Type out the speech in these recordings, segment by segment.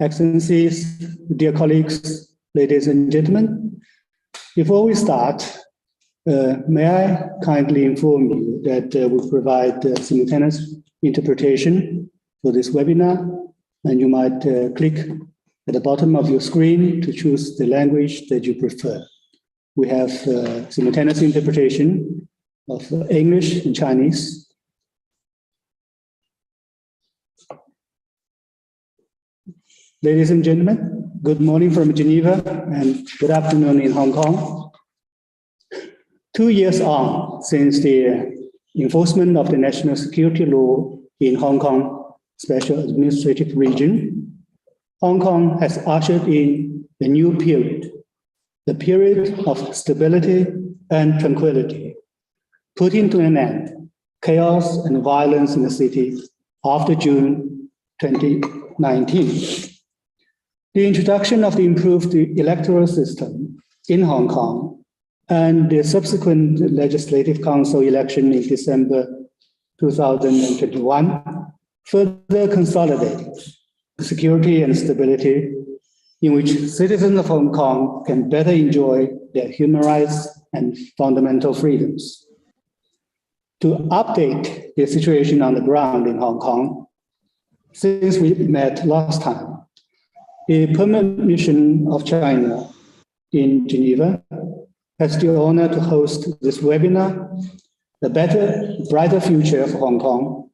Excellencies, dear colleagues, ladies and gentlemen, before we start, may I kindly inform you that we provide simultaneous interpretation for this webinar, and you might click at the bottom of your screen to choose the language that you prefer. We have simultaneous interpretation of English and Chinese. Ladies and gentlemen, good morning from Geneva and good afternoon in Hong Kong. 2 years on since the enforcement of the national security law in Hong Kong Special Administrative Region, Hong Kong has ushered in a new period, the period of stability and tranquility, putting to an end chaos and violence in the city after June 2019. The introduction of the improved electoral system in Hong Kong and the subsequent Legislative Council election in December 2021 further consolidated security and stability in which citizens of Hong Kong can better enjoy their human rights and fundamental freedoms. To update the situation on the ground in Hong Kong, since we met last time, the permanent mission of China in Geneva has the honor to host this webinar, The Better, Brighter Future for Hong Kong,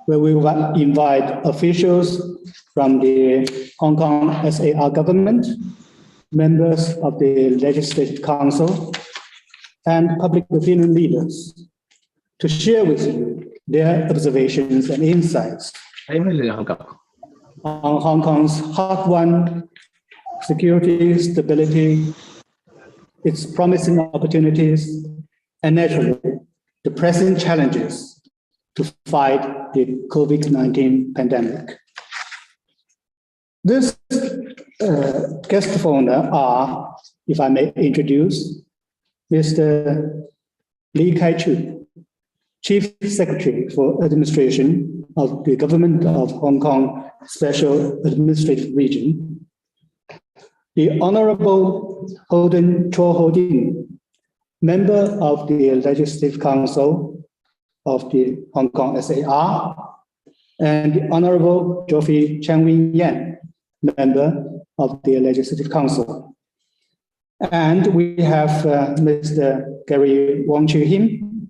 where we will invite officials from the Hong Kong SAR government, members of the Legislative Council, and public opinion leaders to share with you their observations and insights on Hong Kong's hard-won security, stability, its promising opportunities, and naturally, the present challenges to fight the COVID-19 pandemic. This guest of honor are, if I may introduce, Mr. Li Kai-chu, Chief Secretary for Administration of the Government of Hong Kong Special Administrative Region, the Honorable Holden Cho Ho-ding, Member of the Legislative Council of the Hong Kong SAR, and the Honorable Geoffrey Chang Win Yan, Member of the Legislative Council. And we have Mr. Gary Wong Chi-him,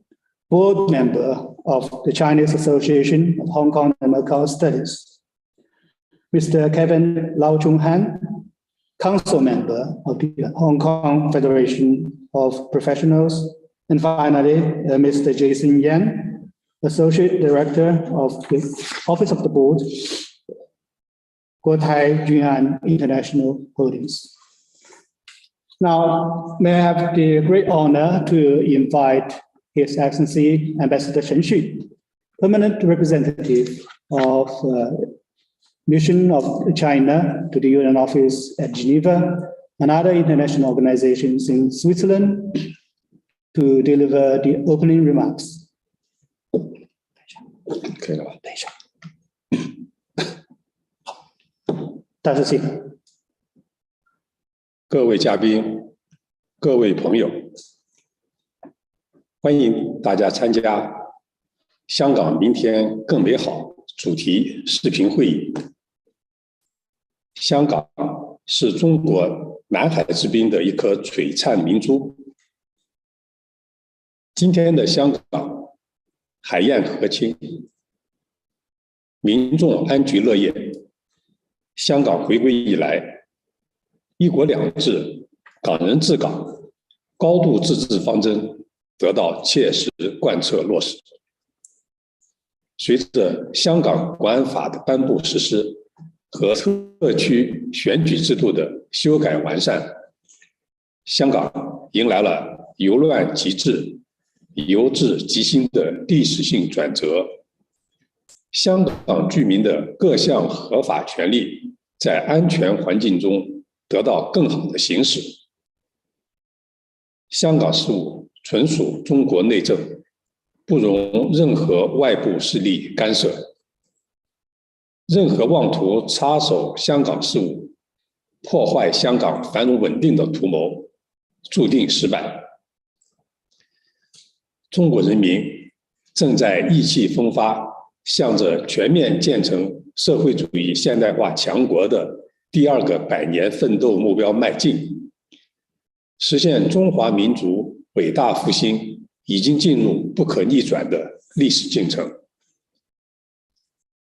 Board Member of the Chinese Association of Hong Kong and Macau Studies, Mr. Kevin Lau Chung Han, Council Member of the Hong Kong Federation of Professionals, and finally, Mr. Jason Yan, Associate Director of the Office of the Board, Guotai Junan International Holdings. Now, may I have the great honor to invite His Excellency Ambassador Chen Xu, Permanent Representative of Mission of China to the UN Office at Geneva and other international organizations in Switzerland, to deliver the opening remarks. 可以了吧？等一下。大致请。各位嘉宾，各位朋友，欢迎大家参加香港明天更美好主题视频会议。香港是中国南海之滨的一颗璀璨明珠。今天的香港海晏河清，民众安居乐业。香港回归以来，一国两制、港人治港、高度自治方针得到切实贯彻落实。随着香港国安法的颁布实施和特区选举制度的修改完善，香港迎来了由乱及治、由治及兴的历史性转折。香港居民的各项合法权利在安全环境中得到更好的行使。香港事务纯属中国内政，不容任何外部势力干涉。任何妄图插手香港事务、破坏香港繁荣稳定的图谋，注定失败。中国人民正在意气风发，向着全面建成社会主义现代化强国的第2个100年奋斗目标迈进，实现中华民族伟大复兴已经进入不可逆转的历史进程。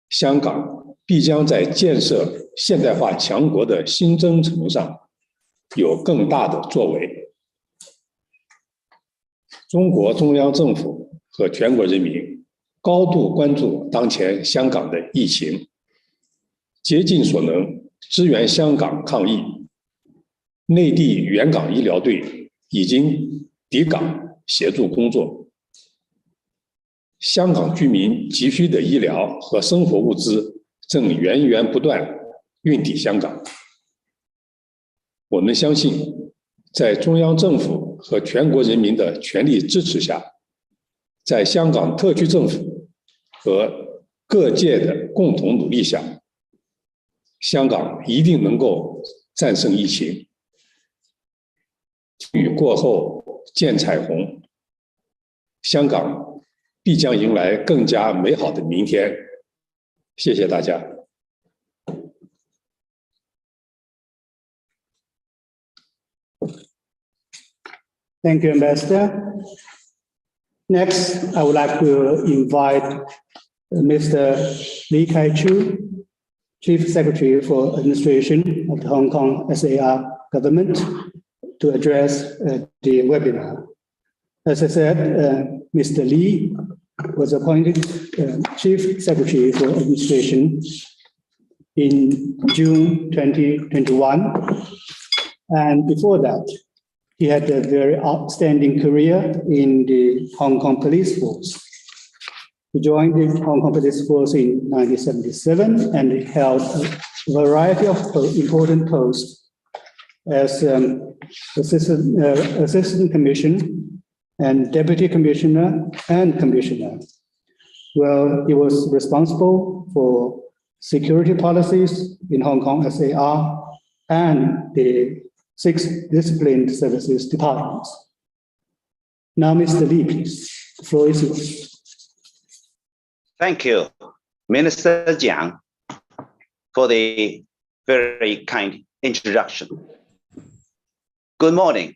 香港必将在建设现代化强国的新征程上有更大的作为。中国中央政府和全国人民高度关注当前香港的疫情，竭尽所能支援香港抗疫。内地援港医疗队已经抵港协助工作。香港居民急需的医疗和生活物资正源源不断运抵香港。我们相信，在中央政府和全国人民的全力支持下，在香港特区政府和各界的共同努力下，香港一定能够战胜疫情。雨过后见彩虹，香港必将迎来更加美好的明天。谢谢大家。Thank you, Ambassador. Next, I would like to invite Mr. Lee Kai-chu, Chief Secretary for Administration of the Hong Kong SAR government, to address the webinar. As I said, Mr. Lee was appointed Chief Secretary for Administration in June 2021. And before that, he had a very outstanding career in the Hong Kong Police Force. He joined the Hong Kong Police Force in 1977 and held a variety of important posts as Assistant Commissioner and Deputy Commissioner and Commissioner. Well, he was responsible for security policies in Hong Kong SAR and the 6 disciplined services departments. Now, Mr. Lee, please, the floor is yours. Thank you, Minister Jiang, for the very kind introduction. Good morning,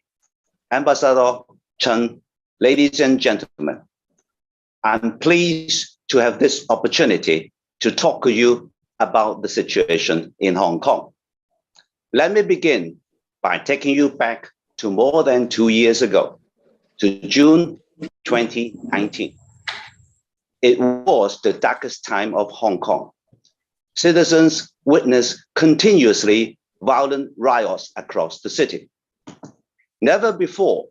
Ambassador Chen, ladies and gentlemen. I'm pleased to have this opportunity to talk to you about the situation in Hong Kong. Let me begin by taking you back to more than 2 years ago, to June 2019. It was the darkest time of Hong Kong. Citizens witnessed continuously violent riots across the city. Never before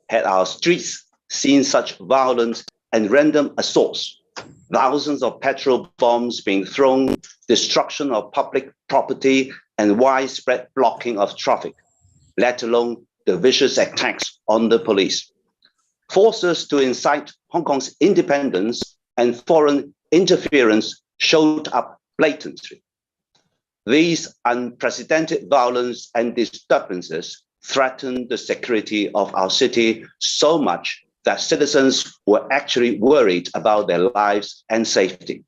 had our streets seen such violence and random assaults, thousands of petrol bombs being thrown, destruction of public property, and widespread blocking of traffic, let alone the vicious attacks on the police. Forces to incite Hong Kong's independence and foreign interference showed up blatantly. These unprecedented violence and disturbances threatened the security of our city so much that citizens were actually worried about their lives and safety.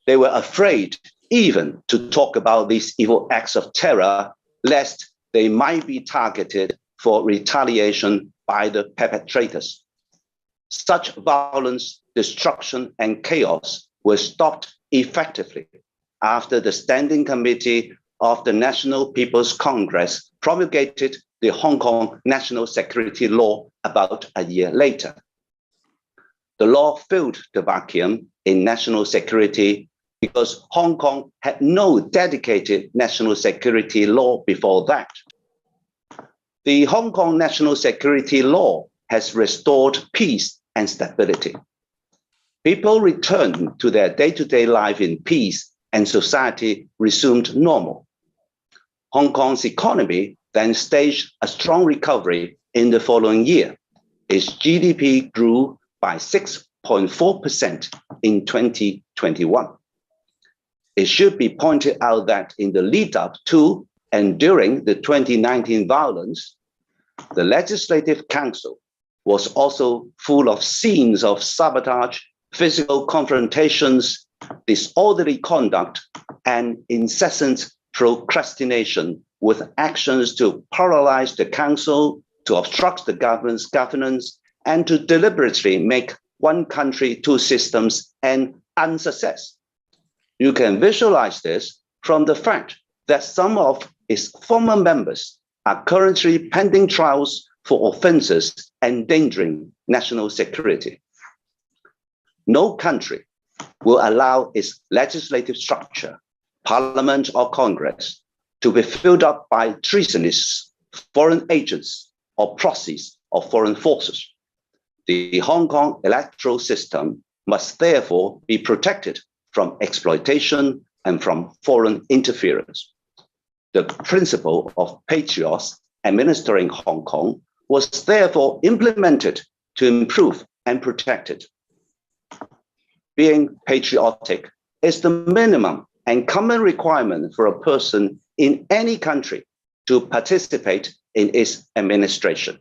They were afraid even to talk about these evil acts of terror, lest they might be targeted for retaliation by the perpetrators. Such violence, destruction, and chaos were stopped effectively after the Standing Committee of the National People's Congress promulgated the Hong Kong National Security Law about a year later. The law filled the vacuum in national security because Hong Kong had no dedicated national security law before that. The Hong Kong National Security Law has restored peace and stability. People returned to their day-to-day life in peace and society resumed normal. Hong Kong's economy then staged a strong recovery in the following year. Its GDP grew by 6.4% in 2021. It should be pointed out that in the lead up to and during the 2019 violence, the Legislative Council was also full of scenes of sabotage, physical confrontations, disorderly conduct, and incessant procrastination with actions to paralyze the council, to obstruct the governance, and to deliberately make one country, two systems an unsuccess. You can visualize this from the fact that some of its former members are currently pending trials for offenses endangering national security. No country will allow its legislative structure, parliament or Congress, to be filled up by treasonous foreign agents or proxies of foreign forces. The Hong Kong electoral system must therefore be protected from exploitation and from foreign interference. The principle of patriots administering Hong Kong was therefore implemented to improve and protect it. Being patriotic is the minimum and common requirement for a person in any country to participate in its administration.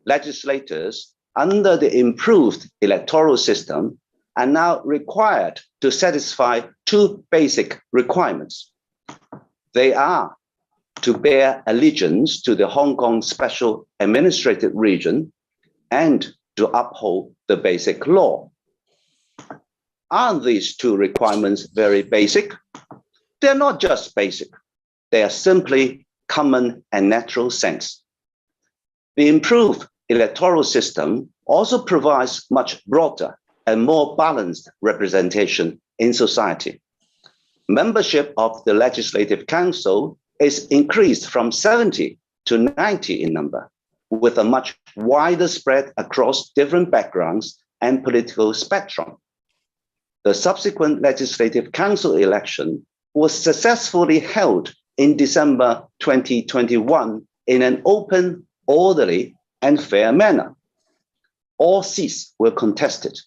Legislators under the improved electoral system are now required to satisfy two basic requirements. They are to bear allegiance to the Hong Kong Special Administrative Region and to uphold the basic law. Aren't these two requirements very basic? They're not just basic. They are simply common and natural sense. The improved electoral system also provides much broader and more balanced representation in society. Membership of the Legislative Council is increased from 70 to 90 in number, with a much wider spread across different backgrounds and political spectrum. The subsequent Legislative Council election was successfully held in December 2021 in an open, orderly, and fair manner. All seats were contested,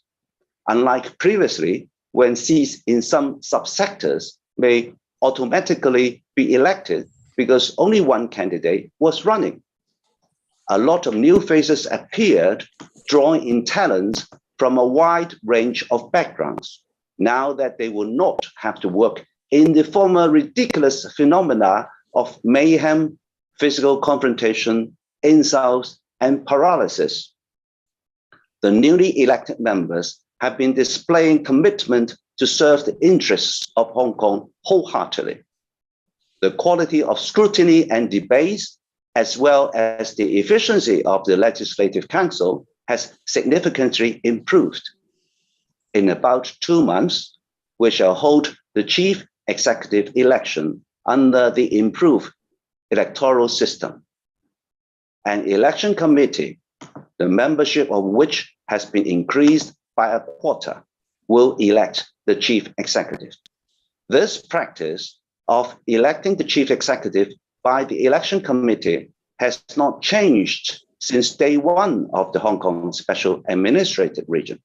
unlike previously, when seats in some subsectors may automatically be elected because only one candidate was running. A lot of new faces appeared, drawing in talent from a wide range of backgrounds, now that they will not have to work in the former ridiculous phenomena of mayhem, physical confrontation, insults, and paralysis. The newly elected members have been displaying commitment to serve the interests of Hong Kong wholeheartedly. The quality of scrutiny and debates, as well as the efficiency of the Legislative Council, has significantly improved. In about 2 months, we shall hold the chief executive election under the improved electoral system. An election committee, the membership of which has been increased by a quarter, will elect the chief executive. This practice of electing the chief executive by the election committee has not changed since day one of the Hong Kong Special Administrative Region.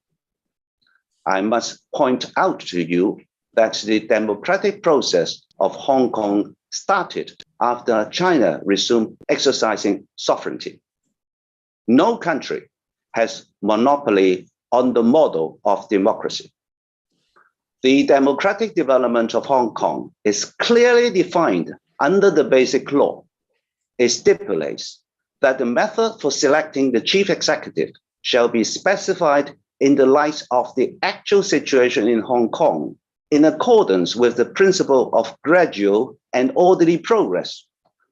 I must point out to you that the democratic process of Hong Kong started after China resumed exercising sovereignty. No country has monopoly on the model of democracy. The democratic development of Hong Kong is clearly defined under the Basic Law. It stipulates that the method for selecting the chief executive shall be specified in the light of the actual situation in Hong Kong, in accordance with the principle of gradual and orderly progress,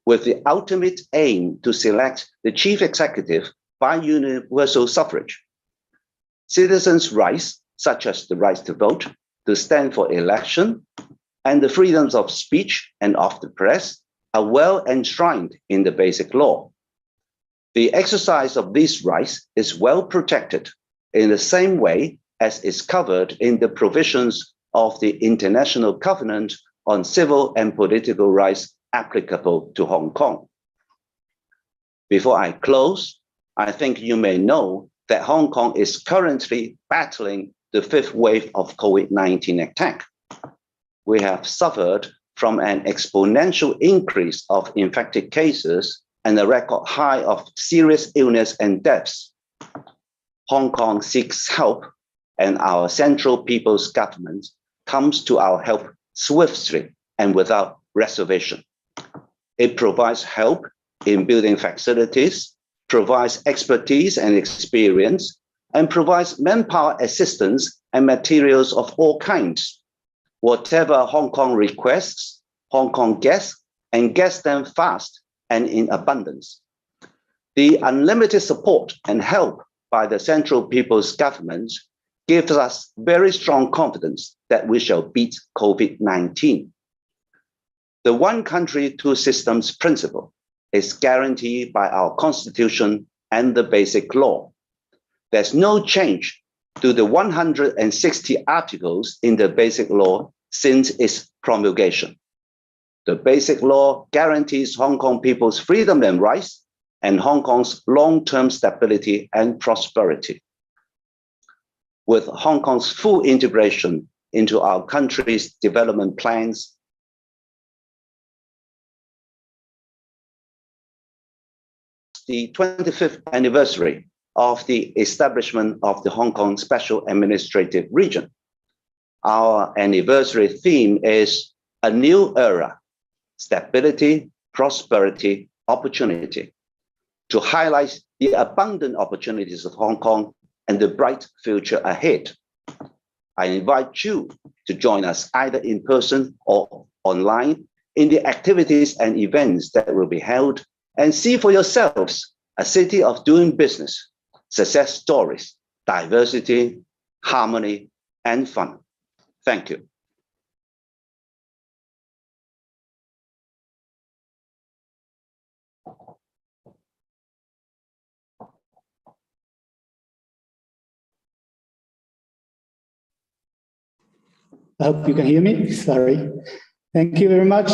with the ultimate aim to select the chief executive by universal suffrage. Citizens' rights, such as the right to vote, to stand for election, and the freedoms of speech and of the press are well enshrined in the Basic Law. The exercise of these rights is well protected in the same way as is covered in the provisions of the International Covenant on Civil and Political Rights applicable to Hong Kong. Before I close, I think you may know that Hong Kong is currently battling the fifth wave of COVID-19 attack. we have suffered from an exponential increase of infected cases and a record high of serious illness and deaths. Hong Kong seeks help, and our Central People's Government comes to our help swiftly and without reservation. It provides help in building facilities, provides expertise and experience, and provides manpower assistance and materials of all kinds. Whatever Hong Kong requests, Hong Kong gets, and gets them fast and in abundance. The unlimited support and help by the Central People's Government gives us very strong confidence that we shall beat COVID-19. The one country, two systems principle is guaranteed by our Constitution and the Basic Law. There's no change to the 160 articles in the Basic Law since its promulgation. The Basic Law guarantees Hong Kong people's freedom and rights and Hong Kong's long-term stability and prosperity. With Hong Kong's full integration into our country's development plans, the 25th anniversary of the establishment of the Hong Kong Special Administrative Region. Our anniversary theme is a new era, stability, prosperity, opportunity, to highlight the abundant opportunities of Hong Kong and the bright future ahead. I invite you to join us either in person or online in the activities and events that will be held, and see for yourselves a city of doing business, success stories, diversity, harmony, and fun. Thank you. I hope you can hear me. Sorry. Thank you very much.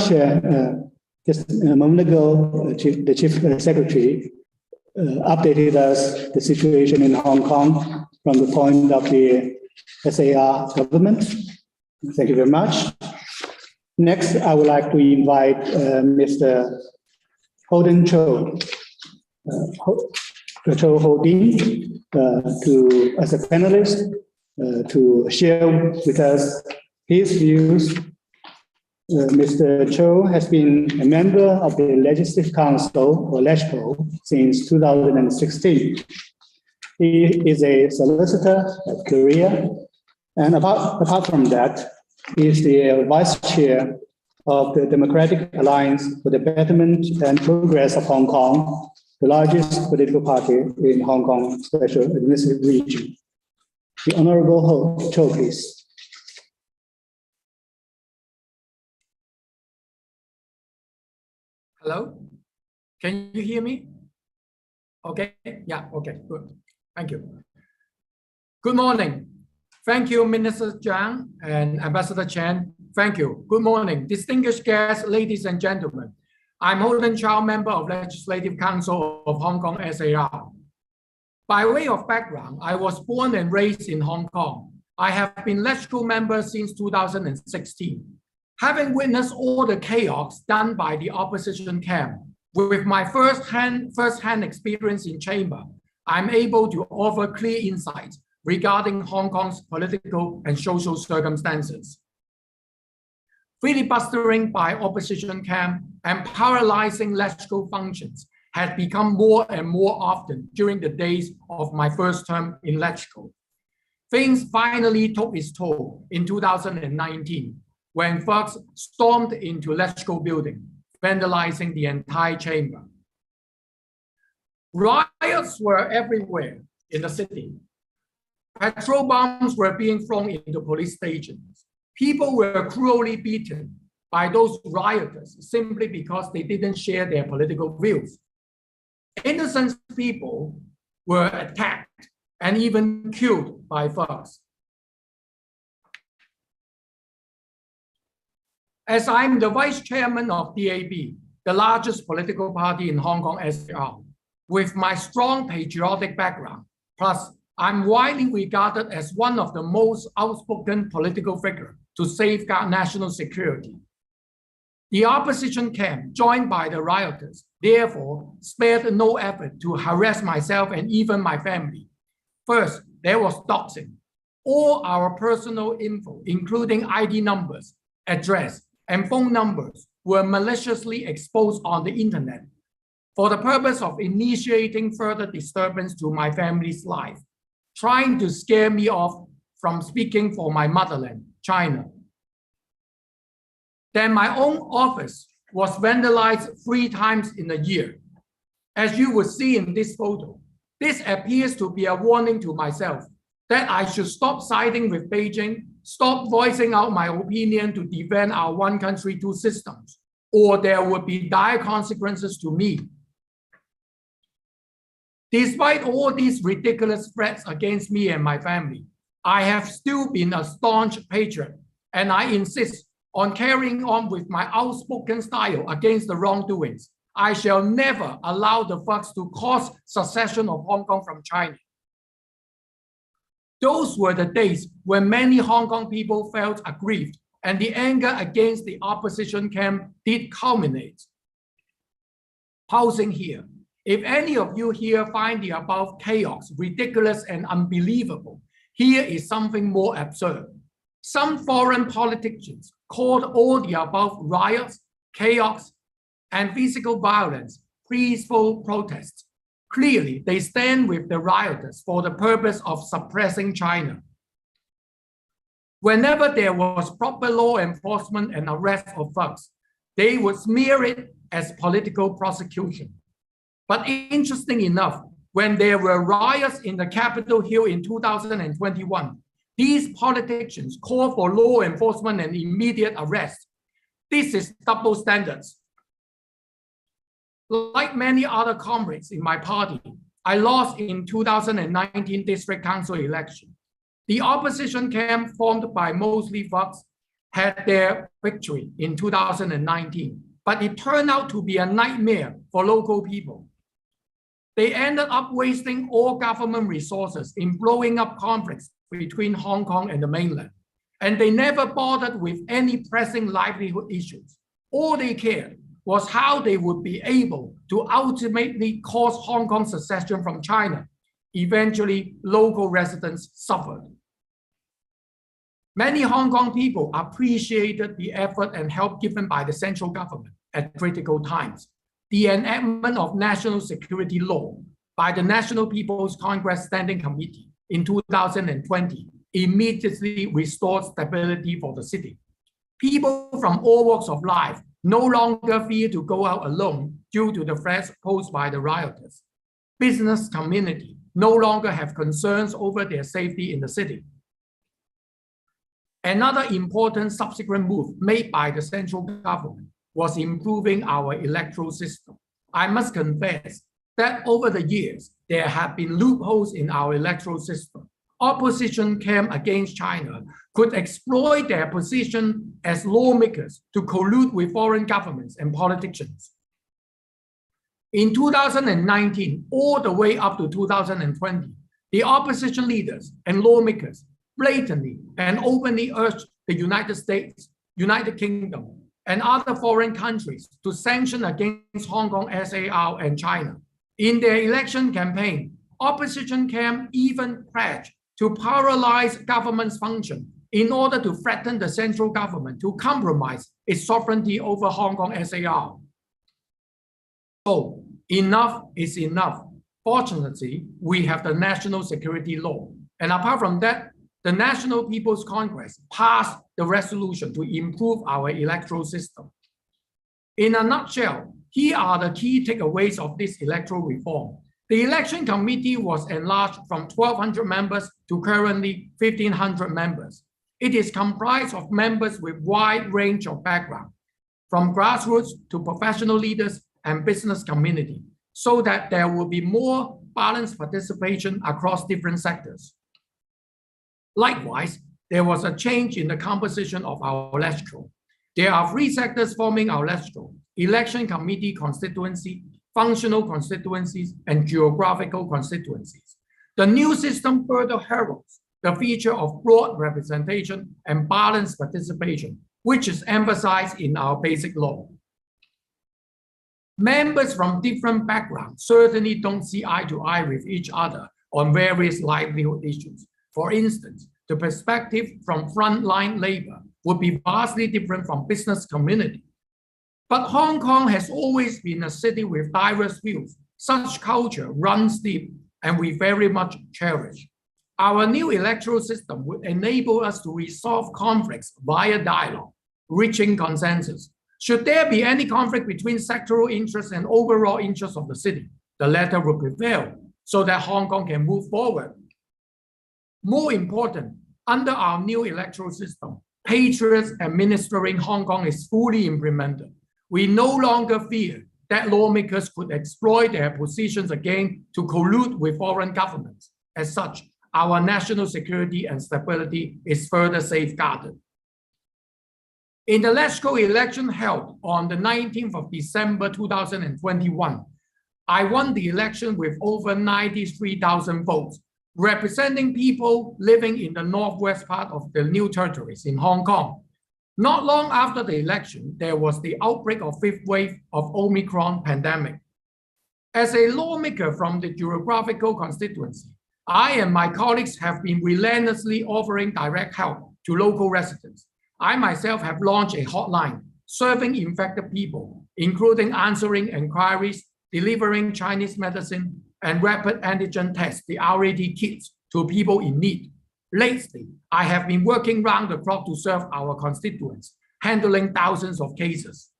Just a moment ago, the Chief Secretary updated us the situation in Hong Kong from the point of the SAR government. Thank you very much. Next, I would like to invite Mr. Holden Cho, Cho Holding, as a panelist, to share with us his views. Mr. Cho has been a member of the Legislative Council, or LegCo, since 2016. He is a solicitor at Korea, and apart from that, he is the vice chair of the Democratic Alliance for the Betterment and Progress of Hong Kong, the largest political party in Hong Kong Special Administrative Region. The Honorable Cho, please. Hello, can you hear me? Okay, yeah, okay, good. Thank you. Good morning. Thank you, Minister Jiang and Ambassador Chen. Thank you. Good morning, distinguished guests, ladies and gentlemen. I'm Holden Chow, member of Legislative Council of Hong Kong SAR. By way of background, I was born and raised in Hong Kong. I have been LegCo member since 2016. Having witnessed all the chaos done by the opposition camp, with my first-hand experience in chamber, I'm able to offer clear insights regarding Hong Kong's political and social circumstances. Filibustering by opposition camp and paralyzing LegCo functions had become more and more often during the days of my first term in LegCo. Things finally took its toll in 2019, when thugs stormed into LegCo building, vandalizing the entire chamber. Riots were everywhere in the city. Petrol bombs were being thrown into police stations. People were cruelly beaten by those rioters simply because they didn't share their political views. Innocent people were attacked and even killed by thugs. As I'm the vice chairman of DAB, the largest political party in Hong Kong SAR, with my strong patriotic background, plus I'm widely regarded as one of the most outspoken political figures to safeguard national security. The opposition camp, joined by the rioters, therefore spared no effort to harass myself and even my family. First, there was doxing. All our personal info, including ID numbers, address, and phone numbers, were maliciously exposed on the internet for the purpose of initiating further disturbance to my family's life, trying to scare me off from speaking for my motherland, China. Then my own office was vandalized 3 times in a year. As you will see in this photo, this appears to be a warning to myself that I should stop siding with Beijing, stop voicing out my opinion to defend our one country, two systems, or there would be dire consequences to me. Despite all these ridiculous threats against me and my family, I have still been a staunch patriot, and I insist on carrying on with my outspoken style against the wrongdoings. I shall never allow the thugs to cause secession of Hong Kong from China. Those were the days when many Hong Kong people felt aggrieved, and the anger against the opposition camp did culminate. Pausing here, if any of you here find the above chaos ridiculous and unbelievable, here is something more absurd. Some foreign politicians called all the above riots, chaos, and physical violence peaceful protests. Clearly, they stand with the rioters for the purpose of suppressing China. Whenever there was proper law enforcement and arrest of thugs, they would smear it as political prosecution. But interesting enough, when there were riots in the Capitol Hill in 2021, these politicians called for law enforcement and immediate arrest. This is double standards. Like many other comrades in my party, I lost in 2019 district council election. The opposition camp formed by mostly thugs had their victory in 2019, but it turned out to be a nightmare for local people. They ended up wasting all government resources in blowing up conflicts between Hong Kong and the mainland, and they never bothered with any pressing livelihood issues. All they cared was how they would be able to ultimately cause Hong Kong secession from China. Eventually, local residents suffered. Many Hong Kong people appreciated the effort and help given by the central government at critical times. The enactment of national security law by the National People's Congress Standing Committee in 2020 immediately restored stability for the city. People from all walks of life no longer fear to go out alone due to the threats posed by the rioters. Business community no longer have concerns over their safety in the city. Another important subsequent move made by the central government was improving our electoral system. I must confess that over the years, there have been loopholes in our electoral system. Opposition camp against China could exploit their position as lawmakers to collude with foreign governments and politicians. In 2019, all the way up to 2020, the opposition leaders and lawmakers blatantly and openly urged the United States, United Kingdom, and other foreign countries to sanction against Hong Kong SAR and China. In their election campaign, opposition camp even pledged to paralyze government's function in order to threaten the central government to compromise its sovereignty over Hong Kong SAR. So enough is enough. Fortunately, we have the national security law. And apart from that, the National People's Congress passed the resolution to improve our electoral system. In a nutshell, here are the key takeaways of this electoral reform. The election committee was enlarged from 1,200 members to currently 1,500 members. It is comprised of members with wide range of background, from grassroots to professional leaders and business community, so that there will be more balanced participation across different sectors. Likewise, there was a change in the composition of our electoral. There are 3 sectors forming our electoral: election committee constituency, functional constituencies, and geographical constituencies. The new system further heralds the feature of broad representation and balanced participation, which is emphasized in our basic law. Members from different backgrounds certainly don't see eye to eye with each other on various livelihood issues. For instance, the perspective from frontline labor would be vastly different from business community. But Hong Kong has always been a city with diverse views. Such culture runs deep, and we very much cherish. Our new electoral system would enable us to resolve conflicts via dialogue, reaching consensus. Should there be any conflict between sectoral interests and overall interests of the city, the latter will prevail so that Hong Kong can move forward. More important, under our new electoral system, patriots administering Hong Kong is fully implemented. We no longer fear that lawmakers could exploit their positions again to collude with foreign governments. As such, our national security and stability is further safeguarded. In the legislative election held on the 19th of December 2021, I won the election with over 93,000 votes, representing people living in the northwest part of the new territories in Hong Kong. Not long after the election, there was the outbreak of fifth wave of Omicron pandemic. As a lawmaker from the geographical constituency, I and my colleagues have been relentlessly offering direct help to local residents. I myself have launched a hotline serving infected people, including answering inquiries, delivering Chinese medicine, and rapid antigen tests, the RAT kits, to people in need. Lately, I have been working round the clock to serve our constituents, handling thousands of cases.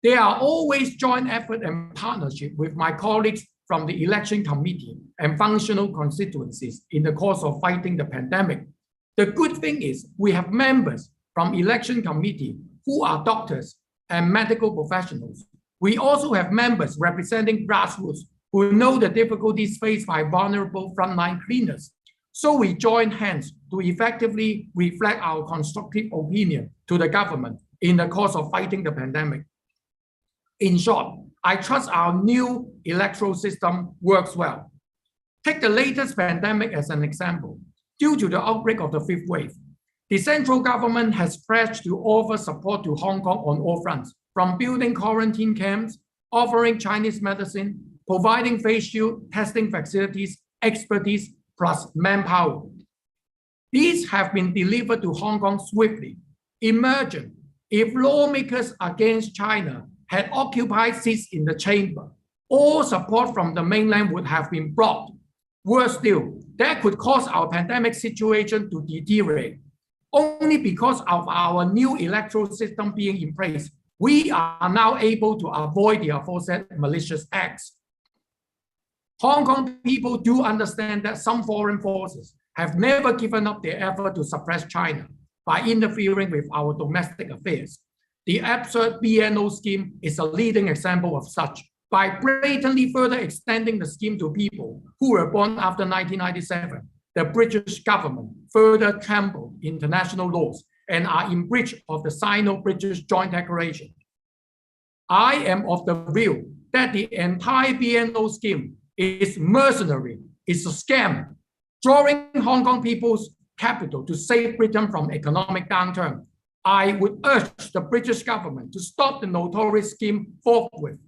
There are always joint effort and partnership with my colleagues from the election committee and functional constituencies in the course of fighting the pandemic. The good thing is we have members from election committee who are doctors and medical professionals. We also have members representing grassroots who know the difficulties faced by vulnerable frontline cleaners. So we join hands to effectively reflect our constructive opinion to the government in the course of fighting the pandemic. In short, I trust our new electoral system works well. Take the latest pandemic as an example. Due to the outbreak of the fifth wave, the central government has pledged to offer support to Hong Kong on all fronts, from building quarantine camps, offering Chinese medicine, providing face shield, testing facilities, expertise, plus manpower. These have been delivered to Hong Kong swiftly. Imagine if lawmakers against China had occupied seats in the chamber, all support from the mainland would have been blocked. Worse still, that could cause our pandemic situation to deteriorate. Only because of our new electoral system being in place, we are now able to avoid the aforesaid malicious acts. Hong Kong people do understand that some foreign forces have never given up their effort to suppress China by interfering with our domestic affairs. The absurd BNO scheme is a leading example of such. By blatantly further extending the scheme to people who were born after 1997, the British government further trampled international laws and are in breach of the Sino-British Joint Declaration. I am of the view that the entire BNO scheme is mercenary, it's a scam, drawing Hong Kong people's capital to save Britain from economic downturn. I would urge the British government to stop the notorious scheme forthwith.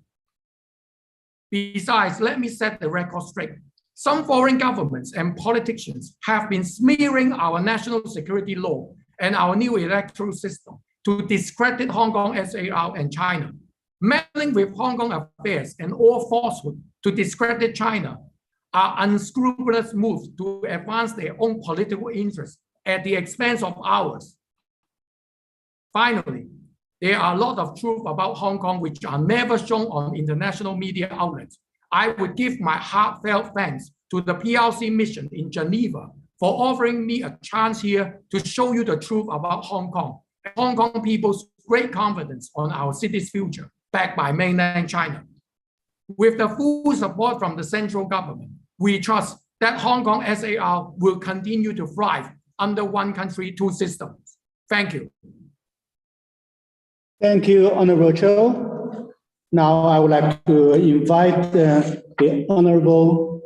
Besides, let me set the record straight. Some foreign governments and politicians have been smearing our national security law and our new electoral system to discredit Hong Kong SAR and China. Meddling with Hong Kong affairs and all falsehood to discredit China are unscrupulous moves to advance their own political interests at the expense of ours. Finally, there are a lot of truth about Hong Kong which are never shown on international media outlets. I would give my heartfelt thanks to the PRC mission in Geneva for offering me a chance here to show you the truth about Hong Kong and Hong Kong people's great confidence on our city's future, backed by mainland China. With the full support from the central government, we trust that Hong Kong SAR will continue to thrive under one country, two systems. Thank you. Thank you, Honorable Cho. Now I would like to invite the Honorable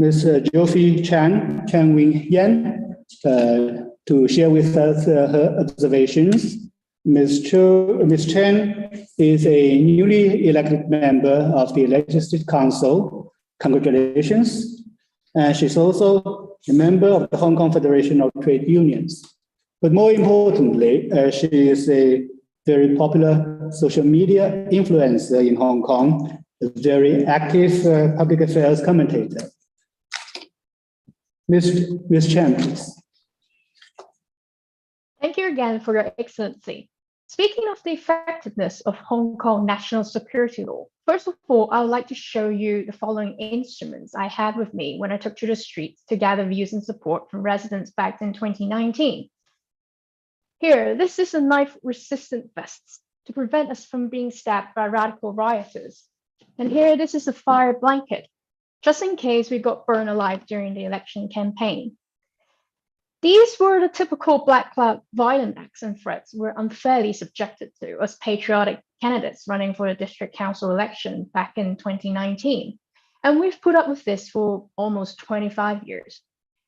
Ms. Jofi Chang Wing Yan, to share with us her observations. Ms. Chen is a newly elected member of the Legislative Council. Congratulations. And she's also a member of the Hong Kong Federation of Trade Unions. But more importantly, she is a very popular social media influencer in Hong Kong, a very active public affairs commentator. Ms. Chen, please. Thank you again for your excellency. Speaking of the effectiveness of Hong Kong national security law, first of all, I would like to show you the following instruments I had with me when I took to the streets to gather views and support from residents back in 2019. Here, this is a knife-resistant vest to prevent us from being stabbed by radical rioters. And here, this is a fire blanket, just in case we got burned alive during the election campaign. These were the typical black cloud violent acts and threats we're unfairly subjected to as patriotic candidates running for the district council election back in 2019. And we've put up with this for almost 25 years.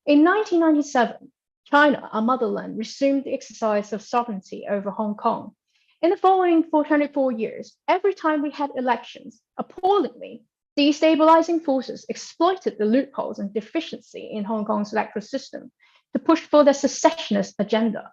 In 1997, China, our motherland, resumed the exercise of sovereignty over Hong Kong. In the following 404 years, every time we had elections, appallingly, destabilizing forces exploited the loopholes and deficiency in Hong Kong's electoral system to push for their secessionist agenda.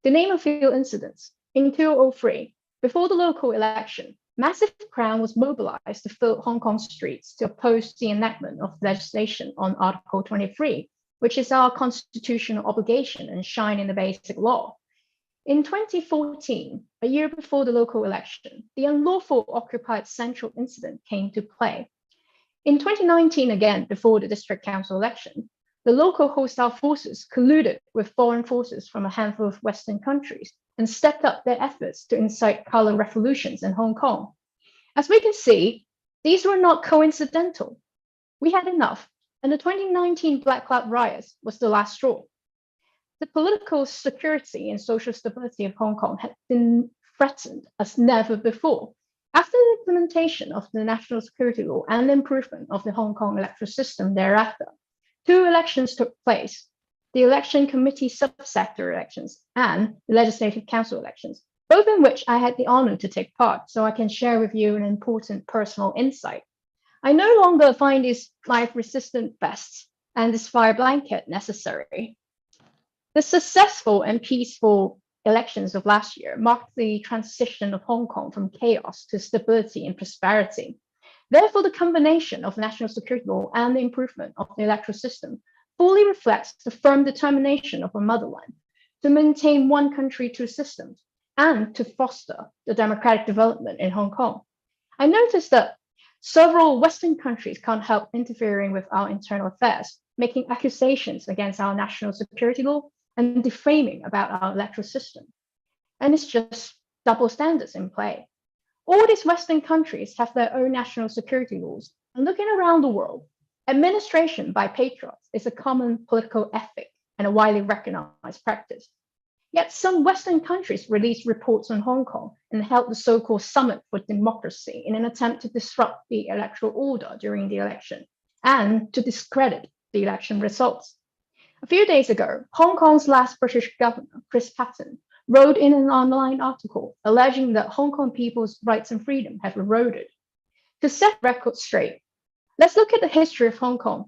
To name a few incidents, in 2003, before the local election, massive crowd was mobilized to fill Hong Kong streets to oppose the enactment of legislation on Article 23, which is our constitutional obligation enshrined in the Basic Law. In 2014, a year before the local election, the unlawful occupied central incident came to play. In 2019, again, before the district council election, the local hostile forces colluded with foreign forces from a handful of Western countries and stepped up their efforts to incite color revolutions in Hong Kong. As we can see, these were not coincidental. We had enough, and the 2019 Black Cloud riots was the last straw. The political security and social stability of Hong Kong had been threatened as never before. After the implementation of the national security law and the improvement of the Hong Kong electoral system thereafter, 2 elections took place, the election committee subsector elections and the legislative council elections, both in which I had the honor to take part, so I can share with you an important personal insight. I no longer find these knife-resistant vests and this fire blanket necessary. The successful and peaceful elections of last year marked the transition of Hong Kong from chaos to stability and prosperity. Therefore, the combination of national security law and the improvement of the electoral system fully reflects the firm determination of our motherland to maintain one country, 2 systems, and to foster the democratic development in Hong Kong. I noticed that several Western countries can't help interfering with our internal affairs, making accusations against our national security law and defaming about our electoral system. And it's just double standards in play. All these Western countries have their own national security laws. And looking around the world, administration by patriots is a common political ethic and a widely recognized practice. Yet some Western countries released reports on Hong Kong and held the so-called Summit for Democracy in an attempt to disrupt the electoral order during the election and to discredit the election results. A few days ago, Hong Kong's last British governor, Chris Patten, wrote in an online article alleging that Hong Kong people's rights and freedom have eroded. To set records straight, let's look at the history of Hong Kong.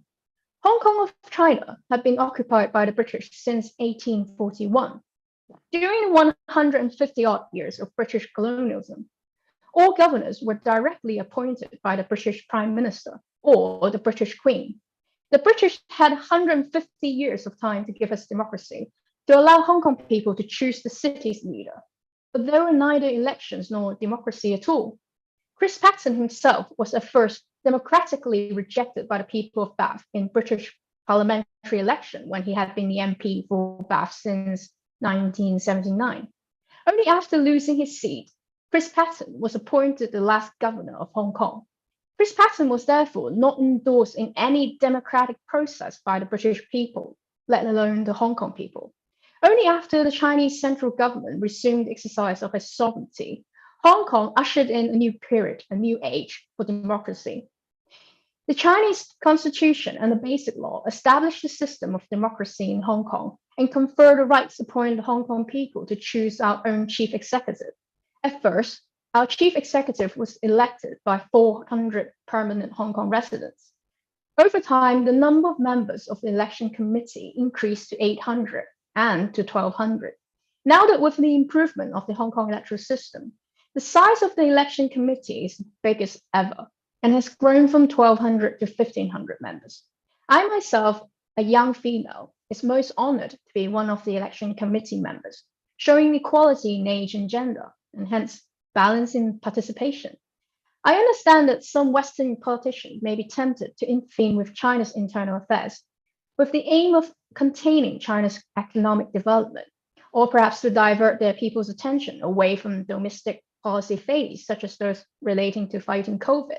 Hong Kong of China had been occupied by the British since 1841. During the 150-odd years of British colonialism, all governors were directly appointed by the British Prime Minister or the British Queen. The British had 150 years of time to give us democracy, to allow Hong Kong people to choose the city's leader. But there were neither elections nor democracy at all. Chris Patten himself was at first democratically rejected by the people of Bath in British parliamentary election when he had been the MP for Bath since 1979. Only after losing his seat, Chris Patten was appointed the last governor of Hong Kong. Chris Patten was therefore not endorsed in any democratic process by the British people, let alone the Hong Kong people. Only after the Chinese central government resumed the exercise of its sovereignty, Hong Kong ushered in a new period, a new age for democracy. The Chinese constitution and the basic law established a system of democracy in Hong Kong and confer the rights upon the Hong Kong people to choose our own chief executive. At first, our chief executive was elected by 400 permanent Hong Kong residents. Over time, the number of members of the election committee increased to 800 and to 1,200. Now that with the improvement of the Hong Kong electoral system, the size of the election committee is the biggest ever and has grown from 1,200 to 1,500 members. I myself, a young female, is most honored to be one of the election committee members, showing equality in age and gender, and hence balance in participation. I understand that some Western politicians may be tempted to intervene with China's internal affairs with the aim of containing China's economic development, or perhaps to divert their people's attention away from domestic policy failures, such as those relating to fighting COVID.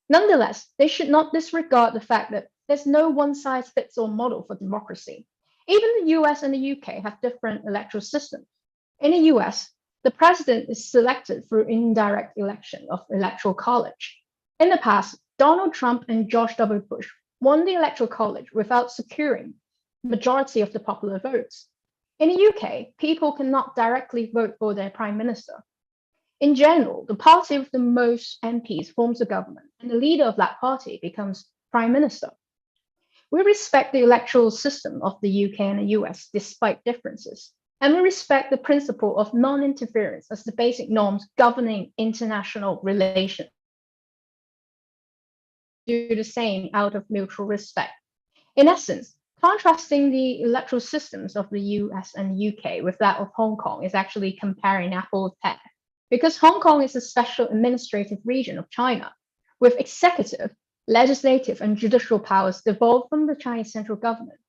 Nonetheless, they should not disregard the fact that there's no one-size-fits-all model for democracy. Even the US and the UK have different electoral systems. In the US, the president is selected through indirect election of electoral college. In the past, Donald Trump and George W. Bush won the electoral college without securing the majority of the popular votes. In the UK, people cannot directly vote for their prime minister. In general, the party with the most MPs forms a government, and the leader of that party becomes prime minister. We respect the electoral system of the UK and the US despite differences, and we respect the principle of non-interference as the basic norms governing international relations. Do the same out of mutual respect. In essence, contrasting the electoral systems of the US and UK with that of Hong Kong is actually comparing apples and pears, because Hong Kong is a special administrative region of China, with executive, legislative, and judicial powers devolved from the Chinese central government.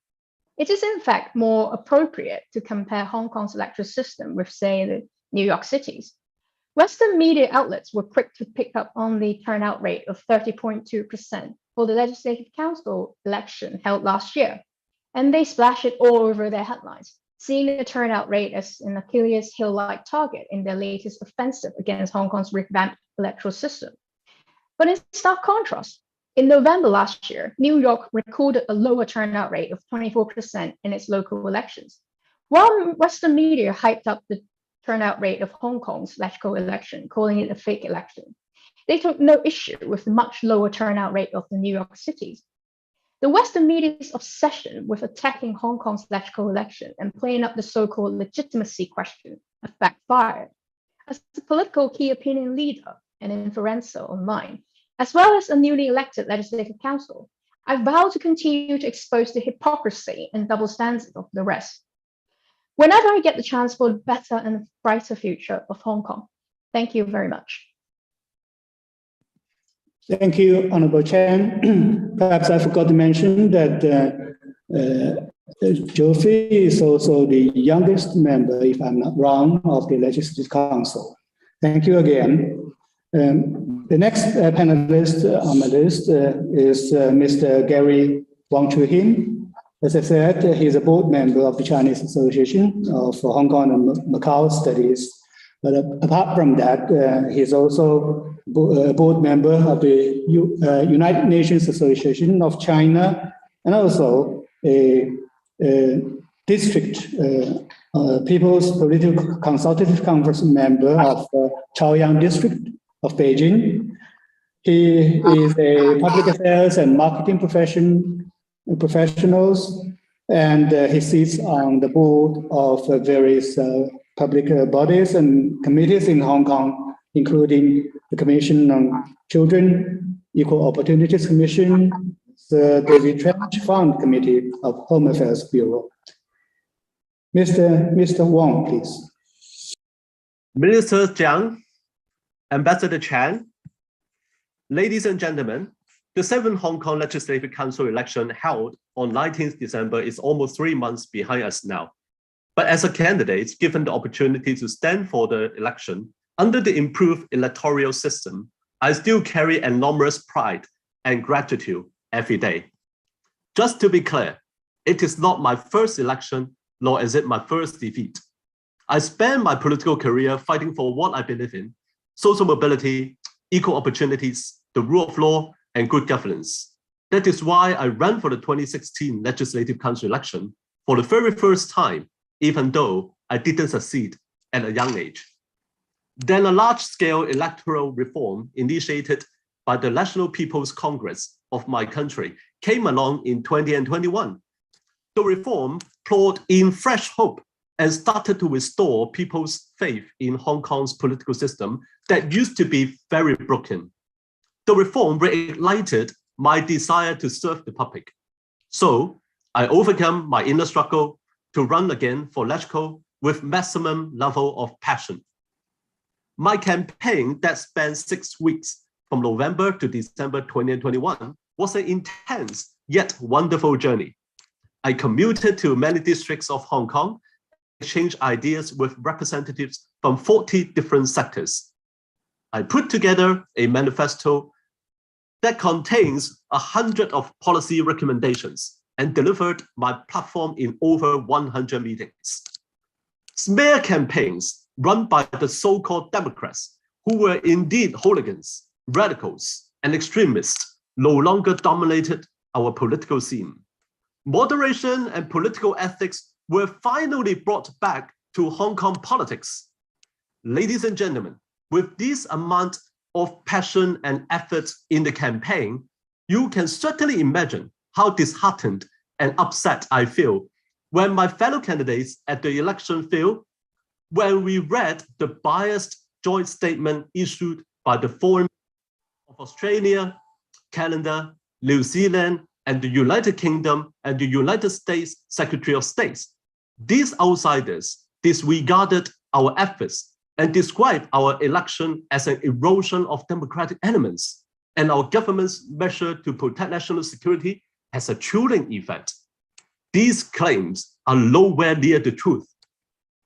It is in fact more appropriate to compare Hong Kong's electoral system with, say, the New York City's. Western media outlets were quick to pick up on the turnout rate of 30.2% for the Legislative Council election held last year, and they splashed it all over their headlines, seeing the turnout rate as an Achilles heel-like target in their latest offensive against Hong Kong's revamped electoral system. But in stark contrast, in November last year, New York recorded a lower turnout rate of 24% in its local elections. While Western media hyped up the turnout rate of Hong Kong's electoral election, calling it a fake election, they took no issue with the much lower turnout rate of the New York City's. The Western media's obsession with attacking Hong Kong's electoral election and playing up the so-called legitimacy question have backfired. As a political key opinion leader and influencer online, as well as a newly elected Legislative Council, I vow to continue to expose the hypocrisy and double standards of the rest, whenever I get the chance for a better and brighter future of Hong Kong. Thank you very much. Thank you, Honorable Chen. Perhaps I forgot to mention that Geoffrey is also the youngest member, if I'm not wrong, of the Legislative Council. Thank you again. The next panelist on my list is Mr. Gary Wong Chu-hin. As I said, he's a board member of the Chinese Association of Hong Kong and Macau Studies. But apart from that, he's also a board member of the United Nations Association of China, and also a district People's Political Consultative Conference member of Chaoyang District of Beijing. He is a public affairs and marketing professionals, and he sits on the board of various public bodies and committees in Hong Kong, including the Commission on Children, Equal Opportunities Commission, the Retrench Fund Committee of Home Affairs Bureau. Mr. Wong, please. Minister Jiang, Ambassador Chan, ladies and gentlemen, the 7th Hong Kong Legislative Council election held on 19th December is almost 3 months behind us now. But as a candidate, given the opportunity to stand for the election under the improved electoral system, I still carry enormous pride and gratitude every day. Just to be clear, it is not my first election, nor is it my first defeat. I spent my political career fighting for what I believe in: social mobility, equal opportunities, the rule of law, and good governance. That is why I ran for the 2016 Legislative Council election for the very first time, even though I didn't succeed at a young age. Then a large-scale electoral reform initiated by the National People's Congress of my country came along in 2021. The reform poured in fresh hope and started to restore people's faith in Hong Kong's political system that used to be very broken. The reform reignited my desire to serve the public. So I overcome my inner struggle to run again for LegCo with maximum level of passion. My campaign that spanned 6 weeks from November to December 2021 was an intense yet wonderful journey. I commuted to many districts of Hong Kong, exchanged ideas with representatives from 40 different sectors. I put together a manifesto that contains 100 of policy recommendations and delivered my platform in over 100 meetings. Smear campaigns run by the so-called Democrats, who were indeed hooligans, radicals, and extremists, no longer dominated our political scene. Moderation and political ethics were finally brought back to Hong Kong politics. Ladies and gentlemen, with this amount of passion and effort in the campaign, you can certainly imagine how disheartened and upset I feel when my fellow candidates at the election field, when we read the biased joint statement issued by the Foreign Minister of Australia, Canada, New Zealand, and the United Kingdom and the United States Secretary of State. These outsiders disregarded our efforts and described our election as an erosion of democratic elements, and our government's measure to protect national security has a chilling effect. These claims are nowhere near the truth.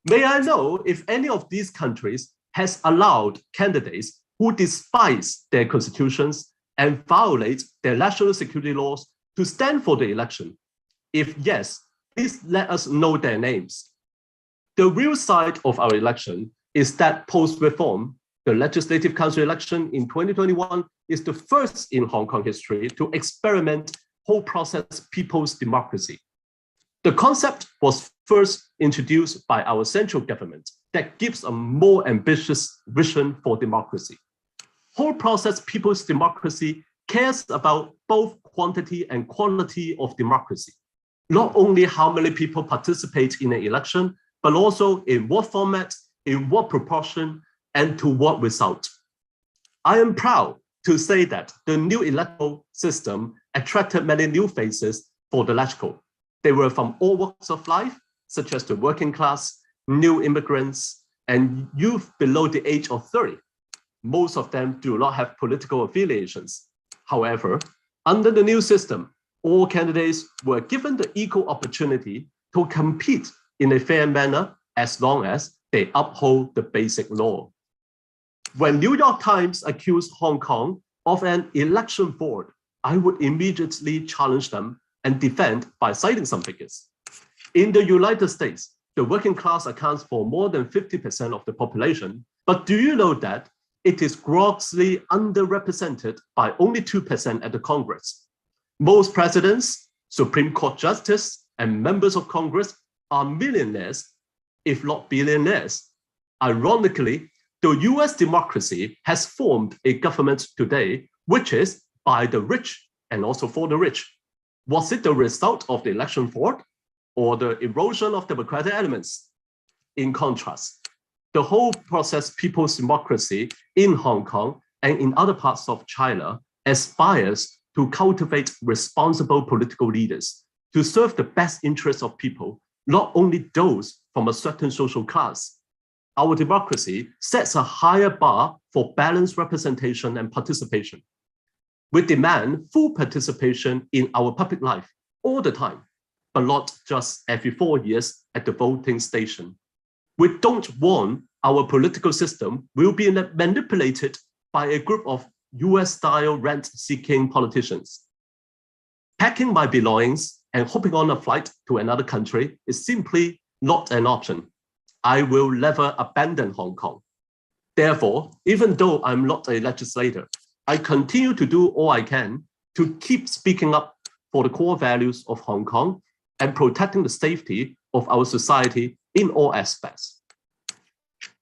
May I know if any of these countries has allowed candidates who despise their constitutions and violate their national security laws to stand for the election? If yes, please let us know their names. The real side of our election is that post-reform, the Legislative Council election in 2021 is the first in Hong Kong history to experiment whole process people's democracy. The concept was first introduced by our central government that gives a more ambitious vision for democracy. Whole process people's democracy cares about both quantity and quality of democracy. Not only how many people participate in an election, but also in what format, in what proportion, and to what result. I am proud to say that the new electoral system attracted many new faces for the LegCo. They were from all walks of life, such as the working class, new immigrants, and youth below the age of 30. Most of them do not have political affiliations. However, under the new system, all candidates were given the equal opportunity to compete in a fair manner as long as they uphold the basic law. When New York Times accused Hong Kong of an election fraud, I would immediately challenge them and defend by citing some figures. In the United States, the working class accounts for more than 50% of the population, but do you know that it is grossly underrepresented by only 2% at the Congress? Most presidents, Supreme Court justices, and members of Congress are millionaires, if not billionaires. Ironically, the US democracy has formed a government today, which is by the rich and also for the rich. Was it the result of the election fraud or the erosion of democratic elements? In contrast, the whole process people's democracy in Hong Kong and in other parts of China aspires to cultivate responsible political leaders to serve the best interests of people, not only those from a certain social class. Our democracy sets a higher bar for balanced representation and participation. We demand full participation in our public life all the time, but not just every 4 years at the voting station. We don't want our political system will be manipulated by a group of US-style rent-seeking politicians. Packing my belongings and hopping on a flight to another country is simply not an option. I will never abandon Hong Kong. Therefore, even though I'm not a legislator, I continue to do all I can to keep speaking up for the core values of Hong Kong and protecting the safety of our society in all aspects.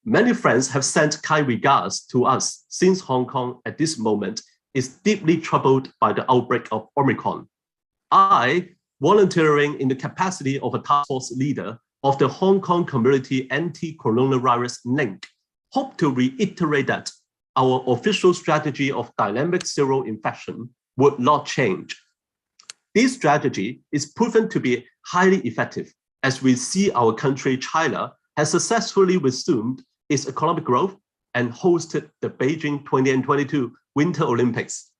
Many friends have sent kind regards to us since Hong Kong at this moment is deeply troubled by the outbreak of Omicron. I, volunteering in the capacity of a task force leader of the Hong Kong Community Anti-Coronavirus Link, hope to reiterate that our official strategy of dynamic zero infection would not change. This strategy is proven to be highly effective as we see our country, China, has successfully resumed its economic growth and hosted the Beijing 2022 Winter Olympics.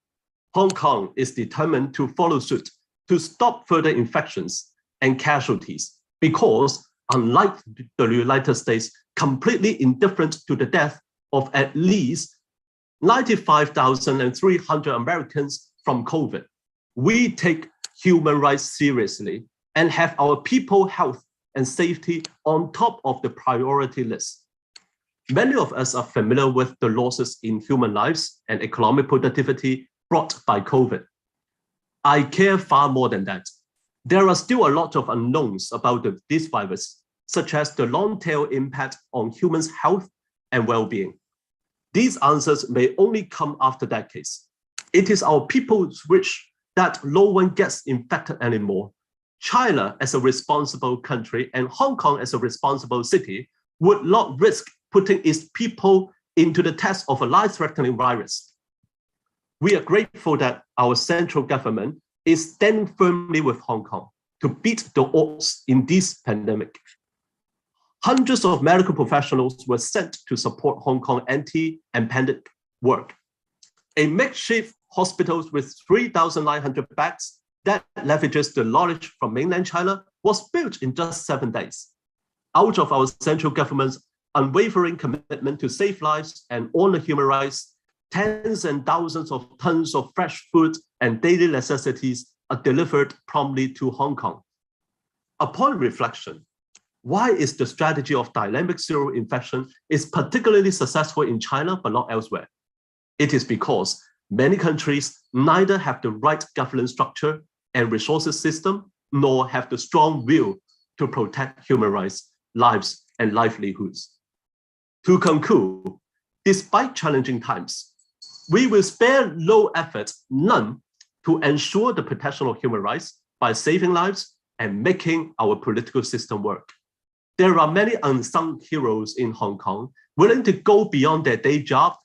Hong Kong is determined to follow suit to stop further infections and casualties because, unlike the United States, completely indifferent to the death of at least 95,300 Americans from COVID, we take human rights seriously and have our people's health and safety on top of the priority list. Many of us are familiar with the losses in human lives and economic productivity brought by COVID. I care far more than that. There are still a lot of unknowns about this virus, such as the long-tail impact on humans' health and well-being. These answers may only come after decades. It is our people's wish that no one gets infected anymore. China, as a responsible country, and Hong Kong as a responsible city, would not risk putting its people into the test of a life-threatening virus. We are grateful that our central government is standing firmly with Hong Kong to beat the odds in this pandemic. Hundreds of medical professionals were sent to support Hong Kong anti-pandemic work. A makeshift hospital with 3,900 beds that leverages the knowledge from mainland China was built in just 7 days. Out of our central government's unwavering commitment to save lives and honor human rights, tens and thousands of tons of fresh food and daily necessities are delivered promptly to Hong Kong. Upon reflection, why is the strategy of dynamic zero infection is particularly successful in China but not elsewhere? It is because many countries neither have the right governance structure and resources system, nor have the strong will to protect human rights, lives, and livelihoods. To conclude, despite challenging times, we will spare no effort, none, to ensure the protection of human rights by saving lives and making our political system work. There are many unsung heroes in Hong Kong willing to go beyond their day job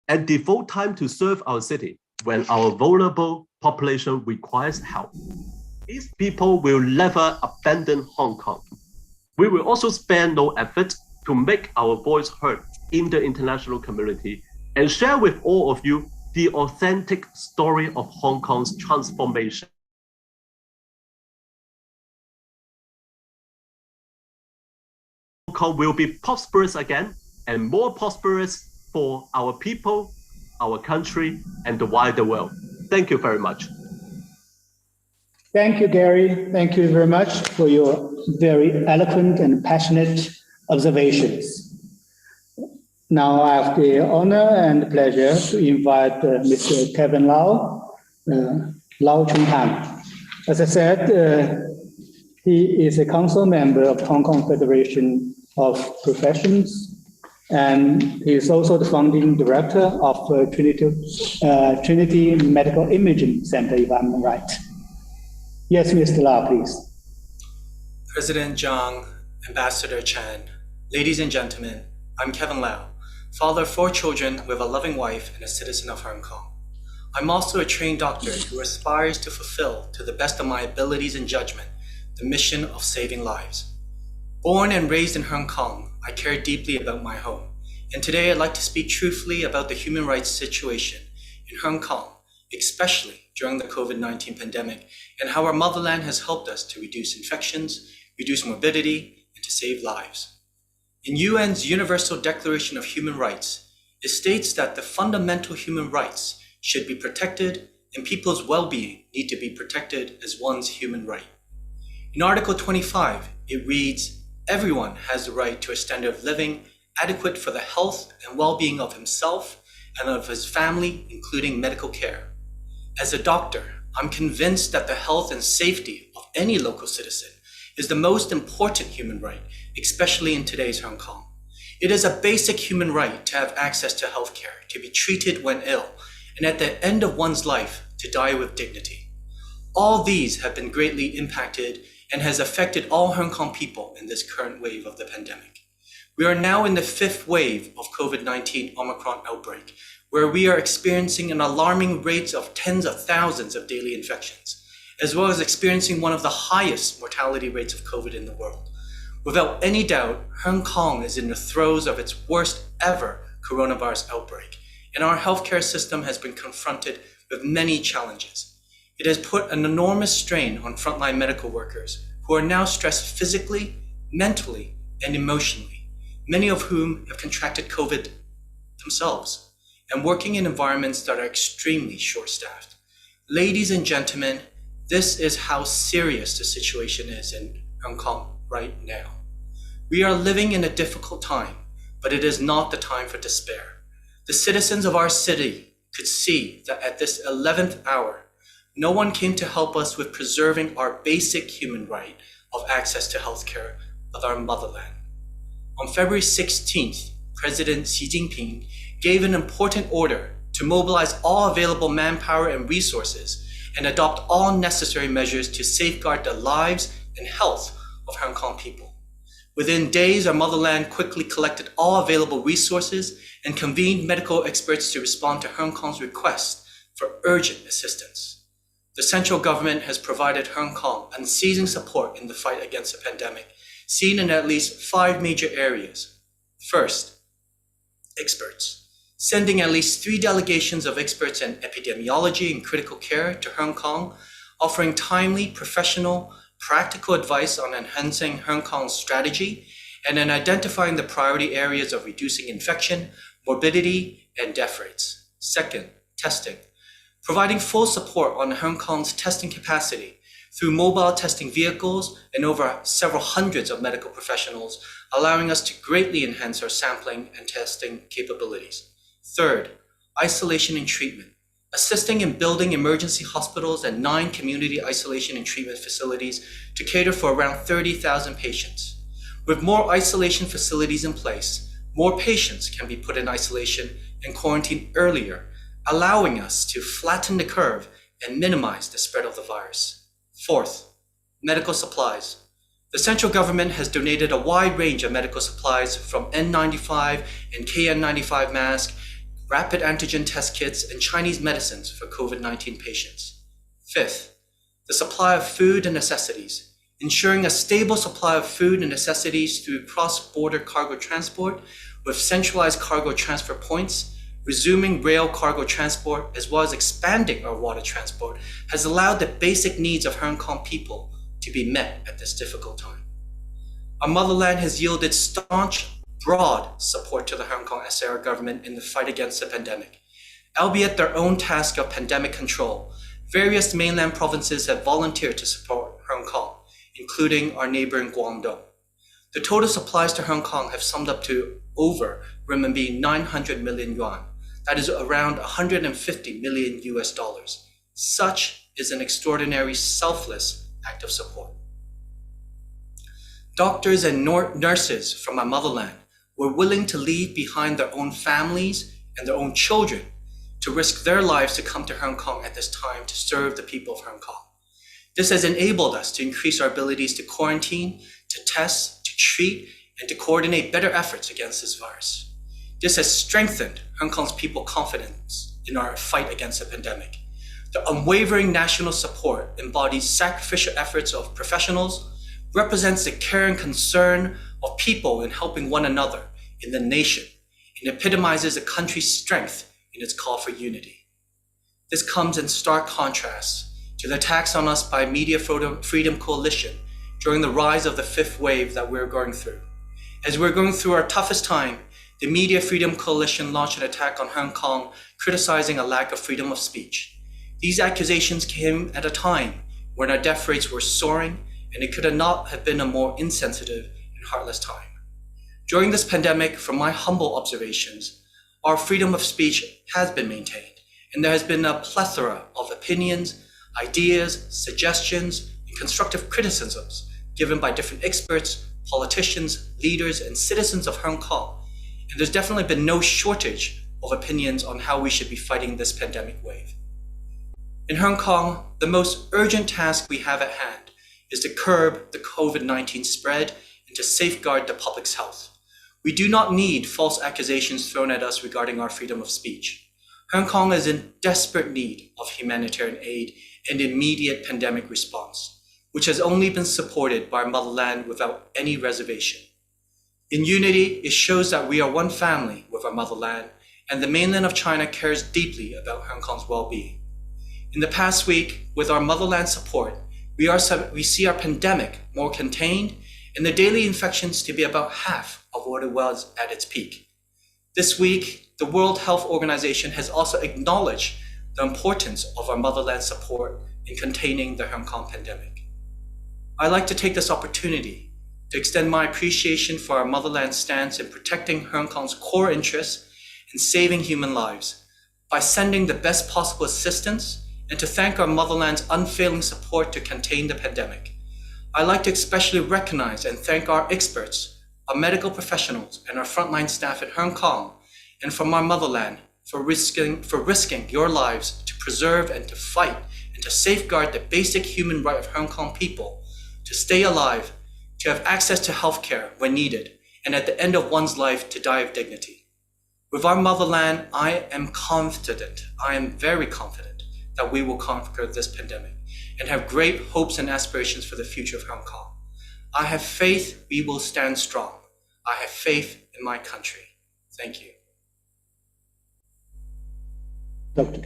and devote time to serve our city when our vulnerable population requires help. These people will never abandon Hong Kong. We will also spare no effort to make our voice heard in the international community and share with all of you the authentic story of Hong Kong's transformation. Hong Kong will be prosperous again and more prosperous for our people, our country, and the wider world. Thank you very much. Thank you, Gary. Thank you very much for your very eloquent and passionate observations. Now I have the honor and pleasure to invite Mr. Kevin Lau, Lau Chung Han. As I said, he is a council member of Hong Kong Federation of Professions, and he is also the founding director of Trinity Medical Imaging Center, if I'm right. Yes, Mr. Lau, please. President Zhang, Ambassador Chan, ladies and gentlemen, I'm Kevin Lau, father of 4 children with a loving wife and a citizen of Hong Kong. I'm also a trained doctor who aspires to fulfill, to the best of my abilities and judgment, the mission of saving lives. Born and raised in Hong Kong, I care deeply about my home. And today I'd like to speak truthfully about the human rights situation in Hong Kong, especially during the COVID-19 pandemic, and how our motherland has helped us to reduce infections, reduce morbidity, and to save lives. In UN's Universal Declaration of Human Rights, it states that the fundamental human rights should be protected and people's well-being need to be protected as one's human right. In Article 25, it reads, everyone has the right to a standard of living adequate for the health and well-being of himself and of his family, including medical care. As a doctor, I'm convinced that the health and safety of any local citizen is the most important human right, especially in today's Hong Kong. It is a basic human right to have access to healthcare, to be treated when ill, and at the end of one's life, to die with dignity. All these have been greatly impacted and has affected all Hong Kong people in this current wave of the pandemic. We are now in the 5th wave of COVID-19 Omicron outbreak, where we are experiencing an alarming rate of tens of thousands of daily infections, as well as experiencing one of the highest mortality rates of COVID in the world. Without any doubt, Hong Kong is in the throes of its worst ever coronavirus outbreak, and our healthcare system has been confronted with many challenges. It has put an enormous strain on frontline medical workers who are now stressed physically, mentally, and emotionally, many of whom have contracted COVID themselves and working in environments that are extremely short-staffed. Ladies and gentlemen, this is how serious the situation is in Hong Kong right now. We are living in a difficult time, but it is not the time for despair. The citizens of our city could see that at this 11th hour, no one came to help us with preserving our basic human right of access to healthcare of our motherland. On February 16th, President Xi Jinping gave an important order to mobilize all available manpower and resources and adopt all necessary measures to safeguard the lives and health of Hong Kong people. Within days, our motherland quickly collected all available resources and convened medical experts to respond to Hong Kong's request for urgent assistance. The central government has provided Hong Kong unceasing support in the fight against the pandemic, seen in at least 5 major areas. First, experts, sending at least 3 delegations of experts in epidemiology and critical care to Hong Kong, offering timely, professional, practical advice on enhancing Hong Kong's strategy and in identifying the priority areas of reducing infection, morbidity, and death rates. Second, testing, providing full support on Hong Kong's testing capacity through mobile testing vehicles and over several hundreds of medical professionals, allowing us to greatly enhance our sampling and testing capabilities. Third, isolation and treatment, assisting in building emergency hospitals and 9 community isolation and treatment facilities to cater for around 30,000 patients. With more isolation facilities in place, more patients can be put in isolation and quarantined earlier, allowing us to flatten the curve and minimize the spread of the virus. Fourth, medical supplies. The central government has donated a wide range of medical supplies from N95 and KN95 masks, rapid antigen test kits, and Chinese medicines for COVID-19 patients. Fifth, the supply of food and necessities, ensuring a stable supply of food and necessities through cross-border cargo transport with centralized cargo transfer points, resuming rail cargo transport, as well as expanding our water transport, has allowed the basic needs of Hong Kong people to be met at this difficult time. Our motherland has yielded staunch, broad support to the Hong Kong SAR government in the fight against the pandemic. Albeit their own task of pandemic control, various mainland provinces have volunteered to support Hong Kong, including our neighboring Guangdong. The total supplies to Hong Kong have summed up to over renminbi 900 million yuan. That is around 150 million US dollars. Such is an extraordinary, selfless act of support. Doctors and nurses from our motherland were willing to leave behind their own families and their own children to risk their lives to come to Hong Kong at this time to serve the people of Hong Kong. This has enabled us to increase our abilities to quarantine, to test, to treat, and to coordinate better efforts against this virus. This has strengthened Hong Kong's people's confidence in our fight against the pandemic. The unwavering national support embodies sacrificial efforts of professionals, represents the care and concern of people in helping one another in the nation, and epitomizes a country's strength in its call for unity. This comes in stark contrast to the attacks on us by Media Freedom Coalition during the rise of the 5th wave that we're going through. As we're going through our toughest time, the Media Freedom Coalition launched an attack on Hong Kong, criticizing a lack of freedom of speech. These accusations came at a time when our death rates were soaring, and it could not have been a more insensitive and heartless time. During this pandemic, from my humble observations, our freedom of speech has been maintained, and there has been a plethora of opinions, ideas, suggestions, and constructive criticisms given by different experts, politicians, leaders, and citizens of Hong Kong. And there's definitely been no shortage of opinions on how we should be fighting this pandemic wave. In Hong Kong, the most urgent task we have at hand is to curb the COVID-19 spread and to safeguard the public's health. We do not need false accusations thrown at us regarding our freedom of speech. Hong Kong is in desperate need of humanitarian aid and immediate pandemic response, which has only been supported by our motherland without any reservation. In unity, it shows that we are one family with our motherland, and the mainland of China cares deeply about Hong Kong's well-being. In the past week, with our motherland support, we see our pandemic more contained and the daily infections to be about half of what it was at its peak. This week, the World Health Organization has also acknowledged the importance of our motherland support in containing the Hong Kong pandemic. I'd like to take this opportunity to extend my appreciation for our motherland's stance in protecting Hong Kong's core interests and saving human lives by sending the best possible assistance, and to thank our motherland's unfailing support to contain the pandemic. I'd like to especially recognize and thank our experts, our medical professionals, and our frontline staff in Hong Kong and from our motherland for risking your lives to preserve and to fight and to safeguard the basic human right of Hong Kong people to stay alive, to have access to healthcare when needed, and at the end of one's life to die of dignity. With our motherland, I am very confident that we will conquer this pandemic and have great hopes and aspirations for the future of Hong Kong. I have faith we will stand strong. I have faith in my country. Thank you. Dr.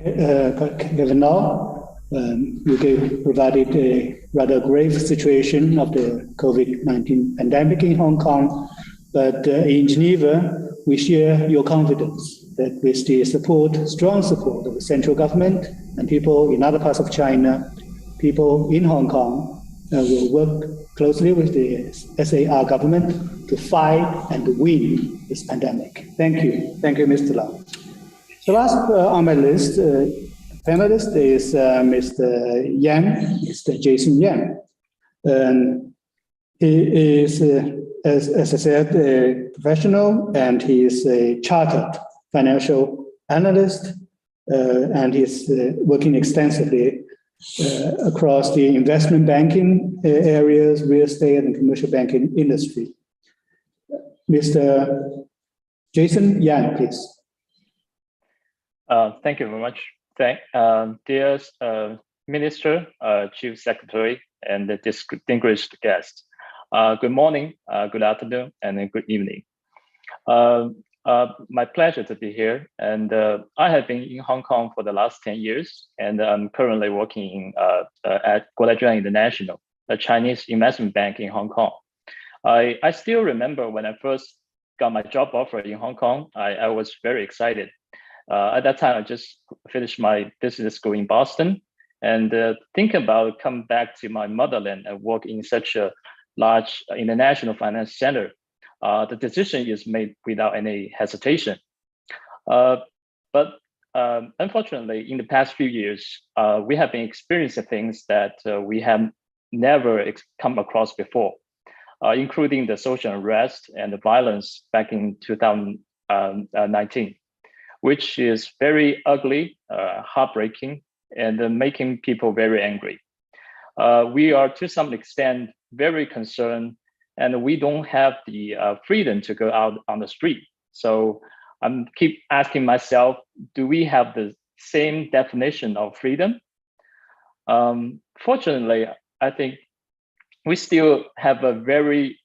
Kavanaugh, you provided a rather grave situation of the COVID-19 pandemic in Hong Kong, but in Geneva, we share your confidence that with the strong support of the central government and people in other parts of China, people in Hong Kong will work closely with the SAR government to fight and win this pandemic. Thank you. Thank you, Mr. Lau. The last on my list, panelist is Mr. Yan, Mr. Jason Yan. He is, as I said, a professional, and he is a chartered financial analyst, and he's working extensively across the investment banking areas, real estate and commercial banking industry. Mr. Jason Yan, please. Thank you very much. Dear Minister, Chief Secretary, and the distinguished guests, good morning, good afternoon, and good evening. My pleasure to be here, and I have been in Hong Kong for the last 10 years, and I'm currently working at Guotai International, a Chinese investment bank in Hong Kong. I still remember when I first got my job offer in Hong Kong, I was very excited. At that time, I just finished my business school in Boston, and think about coming back to my motherland and work in such a large international finance center. The decision is made without any hesitation. But unfortunately, in the past few years, we have been experiencing things that we have never come across before, including the social unrest and the violence back in 2019, which is very ugly, heartbreaking, and making people very angry. We are, to some extent, very concerned, and we don't have the freedom to go out on the street. So I keep asking myself, do we have the same definition of freedom? Fortunately, I think we still have a very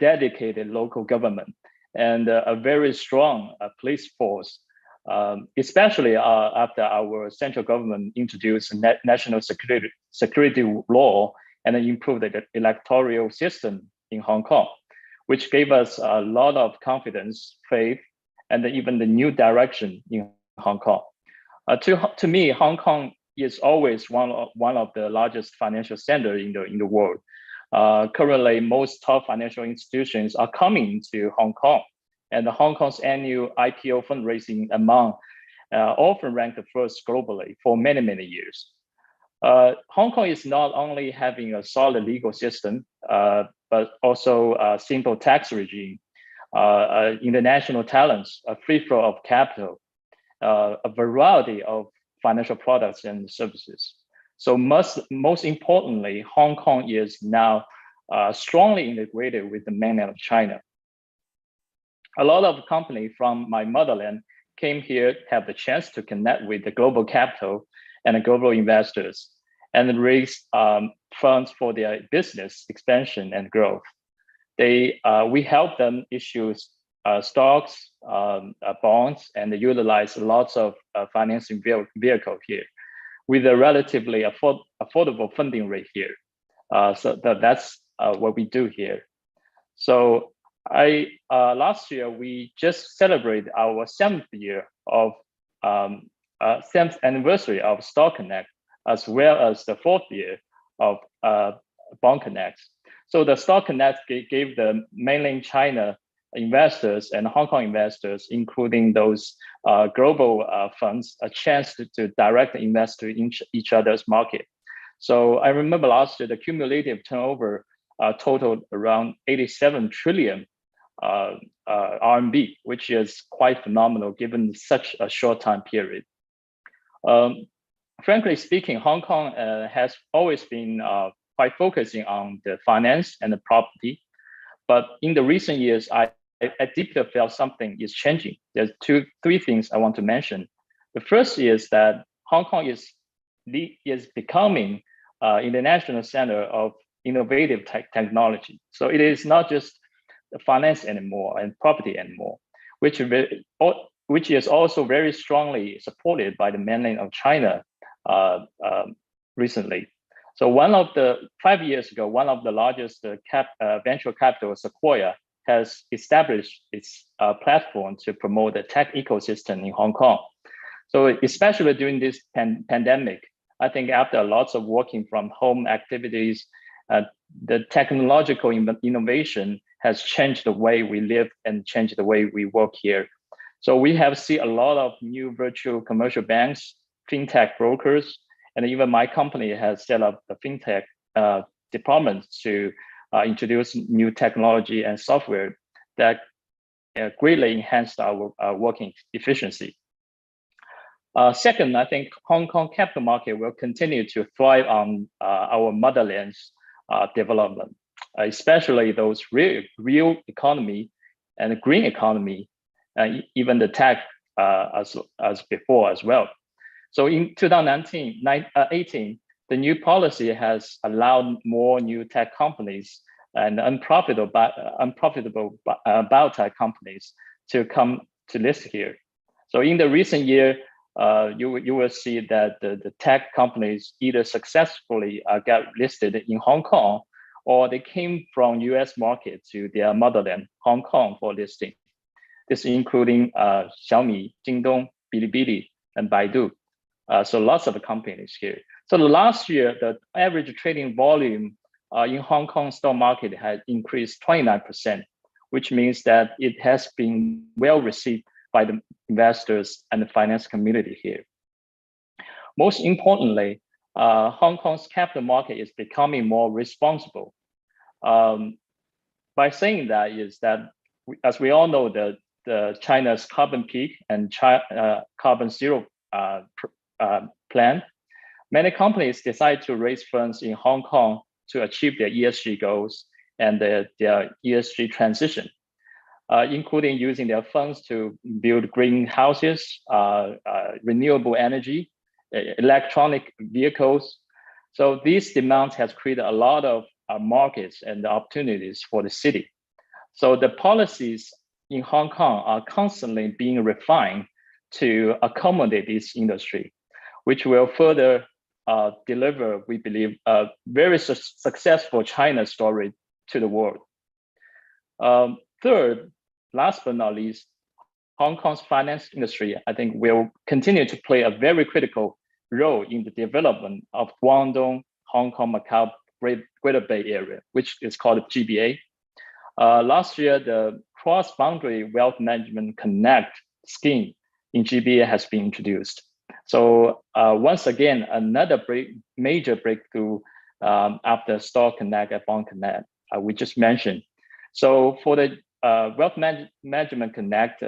dedicated local government and a very strong police force, especially after our central government introduced a national security law and improved the electoral system in Hong Kong, which gave us a lot of confidence, faith, and even the new direction in Hong Kong. To me, Hong Kong is always one of the largest financial centers in the world. Currently, most top financial institutions are coming to Hong Kong, and Hong Kong's annual IPO fundraising amount often ranked first globally for many, many years. Hong Kong is not only having a solid legal system, but also a simple tax regime, international talents, a free flow of capital, a variety of financial products and services. So most importantly, Hong Kong is now strongly integrated with the mainland of China. A lot of companies from my motherland came here, have the chance to connect with the global capital and the global investors and raise funds for their business expansion and growth. We help them issue stocks, bonds, and utilize lots of financing vehicle here with a relatively affordable funding rate here. So that's what we do here. So last year, we just celebrated our 7th year of 7th anniversary of Stock Connect, as well as the 4th year of Bond Connect. So the Stock Connect gave the mainland China investors and Hong Kong investors, including those global funds, a chance to direct invest to each other's market. So I remember last year, the cumulative turnover totaled around 87 trillion RMB, which is quite phenomenal given such a short time period. Frankly speaking, Hong Kong has always been quite focusing on the finance and the property. But in the recent years, I deeply felt something is changing. There's three things I want to mention. The first is that Hong Kong is becoming an international center of innovative technology. So it is not just finance anymore and property anymore, which is also very strongly supported by the mainland of China recently. So 5 years ago, one of the largest venture capital, Sequoia, has established its platform to promote the tech ecosystem in Hong Kong. So especially during this pandemic, I think after lots of working from home activities, the technological innovation has changed the way we live and changed the way we work here. So we have seen a lot of new virtual commercial banks, fintech brokers, and even my company has set up a fintech department to introduce new technology and software that greatly enhanced our working efficiency. Second, I think Hong Kong capital market will continue to thrive on our motherland's development, especially those real economy and green economy, even the tech as before as well. So in 2018, the new policy has allowed more new tech companies and unprofitable biotech companies to come to list here. So in the recent year, you will see that the tech companies either successfully got listed in Hong Kong, or they came from US market to their motherland, Hong Kong, for listing. This including Xiaomi, Jingdong, Bilibili, and Baidu. So lots of companies here. So last year, the average trading volume in Hong Kong stock market has increased 29%, which means that it has been well received by the investors and the finance community here. Most importantly, Hong Kong's capital market is becoming more responsible. By saying that is that, as we all know, the China's carbon peak and carbon zero plan, many companies decide to raise funds in Hong Kong to achieve their ESG goals and their ESG transition, including using their funds to build greenhouses, renewable energy, electronic vehicles. So these demands has created a lot of markets and opportunities for the city. So the policies in Hong Kong are constantly being refined to accommodate this industry, which will further deliver, we believe, a very successful China story to the world. Third, last but not least, Hong Kong's finance industry, I think, will continue to play a very critical role in the development of Guangdong, Hong Kong, Macau, Greater Bay Area, which is called GBA. Last year, the Cross-Boundary Wealth Management Connect scheme in GBA has been introduced. So once again, another major breakthrough after Stock Connect and Bond Connect we just mentioned. So for the Wealth Management Connect,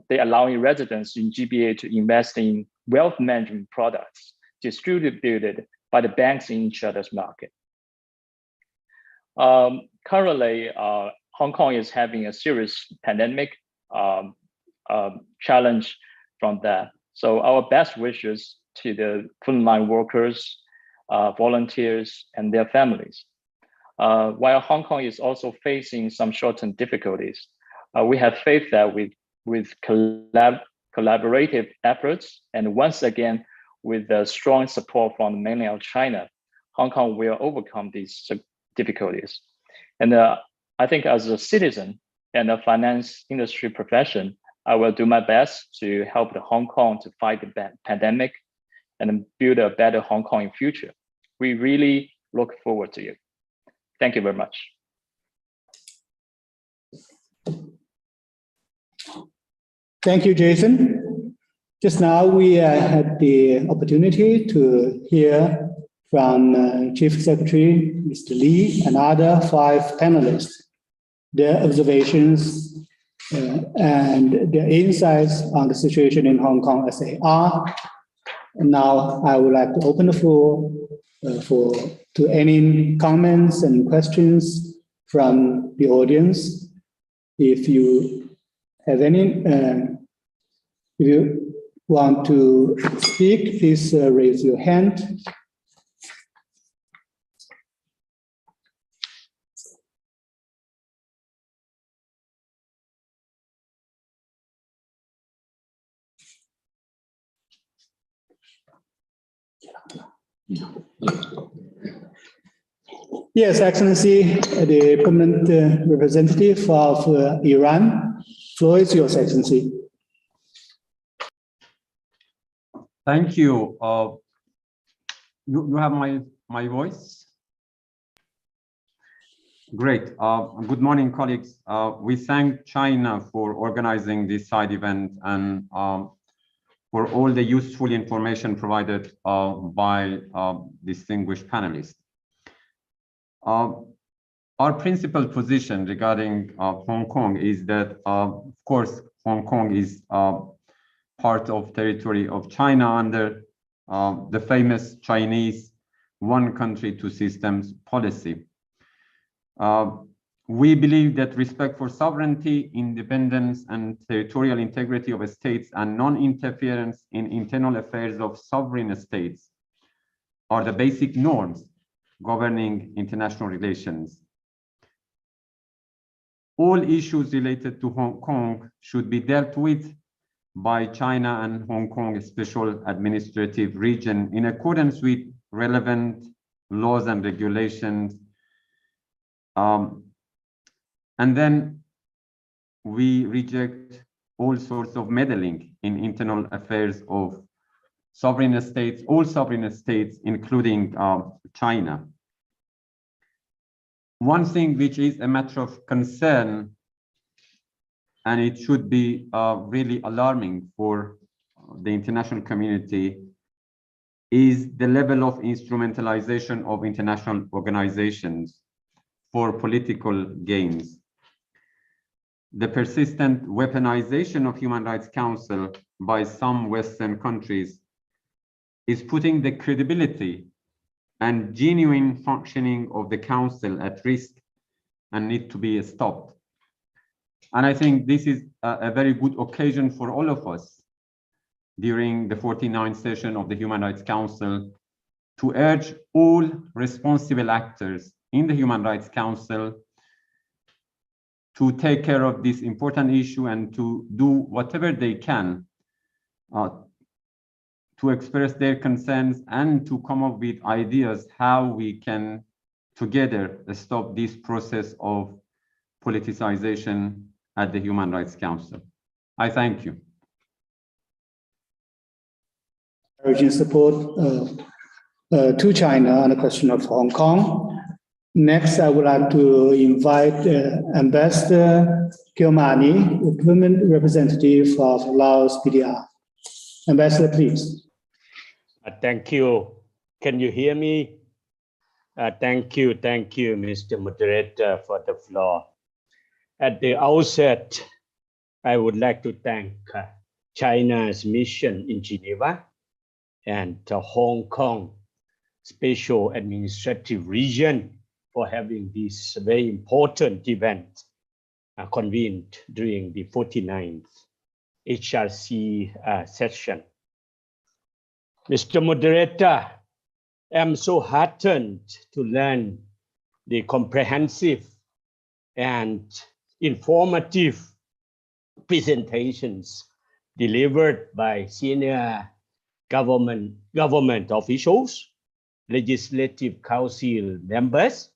they allowing residents in GBA to invest in wealth management products distributed by the banks in each other's market. Currently, Hong Kong is having a serious pandemic challenge from that. So our best wishes to the frontline workers, volunteers, and their families. While Hong Kong is also facing some short-term difficulties, we have faith that with collaborative efforts, and once again, with the strong support from mainland China, Hong Kong will overcome these difficulties. And I think as a citizen and a finance industry profession, I will do my best to help the Hong Kong to fight the pandemic and build a better Hong Kong in future. We really look forward to it. Thank you very much. Thank you, Jason. Just now, we had the opportunity to hear from Chief Secretary, Mr. Lee, and other 5 panelists, their observations and their insights on the situation in Hong Kong as they are. And now I would like to open the floor to any comments and questions from the audience. If you have any, if you want to speak, please raise your hand. Yes, Excellency, the permanent representative of Iran. Floor is yours, Excellency. Thank you. You have my voice? Great. Good morning, colleagues. We thank China for organizing this side event and for all the useful information provided by distinguished panelists. Our principal position regarding Hong Kong is that, of course, Hong Kong is part of territory of China under the famous Chinese one country, two systems policy. We believe that respect for sovereignty, independence, and territorial integrity of states and non-interference in internal affairs of sovereign states are the basic norms governing international relations. All issues related to Hong Kong should be dealt with by China and Hong Kong Special Administrative Region in accordance with relevant laws and regulations. And then we reject all sorts of meddling in internal affairs of sovereign states, all sovereign states, including China. One thing which is a matter of concern, and it should be really alarming for the international community, is the level of instrumentalization of international organizations for political gains. The persistent weaponization of Human Rights Council by some Western countries is putting the credibility and genuine functioning of the Council at risk and need to be stopped. And I think this is a very good occasion for all of us during the 49th session of the Human Rights Council to urge all responsible actors in the Human Rights Council to take care of this important issue and to do whatever they can to express their concerns and to come up with ideas how we can together stop this process of politicization at the Human Rights Council. I thank you. Urging support to China on the question of Hong Kong. Next, I would like to invite Ambassador Kilmani, the permanent representative of Laos PDR. Ambassador, please. Thank you. Can you hear me? Thank you, Mr. Moderator, for the floor. At the outset, I would like to thank China's mission in Geneva and Hong Kong Special Administrative Region for having this very important event convened during the 49th HRC session. Mr. Moderator, I'm so heartened to learn the comprehensive and informative presentations delivered by senior government officials, legislative council members,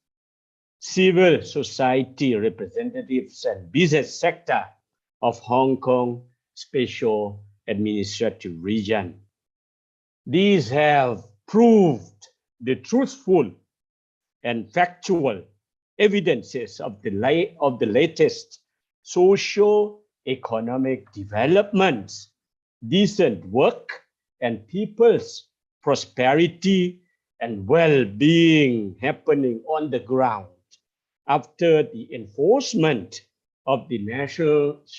civil society representatives, and business sector of Hong Kong Special Administrative Region. These have proved the truthful and factual evidences of the latest socio-economic developments, decent work, and people's prosperity and well-being happening on the ground after the enforcement of the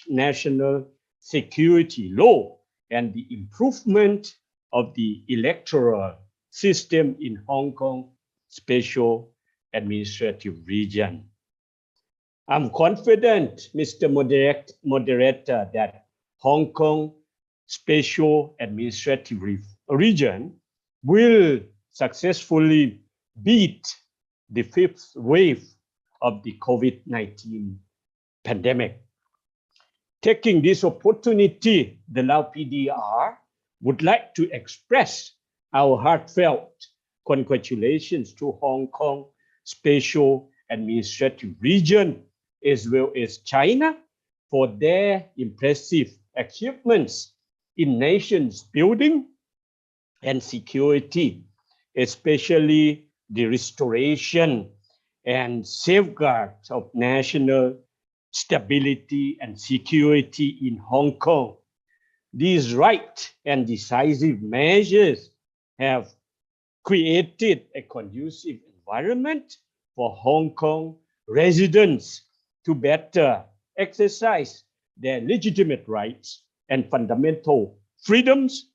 national security law and the improvement of the electoral system in Hong Kong Special Administrative Region. I'm confident, Mr. Moderator, that Hong Kong Special Administrative Region will successfully beat the fifth wave of the COVID-19 pandemic. Taking this opportunity, the Lao PDR would like to express our heartfelt congratulations to Hong Kong Special Administrative Region as well as China for their impressive achievements in nations building and security, especially the restoration and safeguard of national stability and security in Hong Kong. These right and decisive measures have created a conducive environment for Hong Kong residents to better exercise their legitimate rights and fundamental freedoms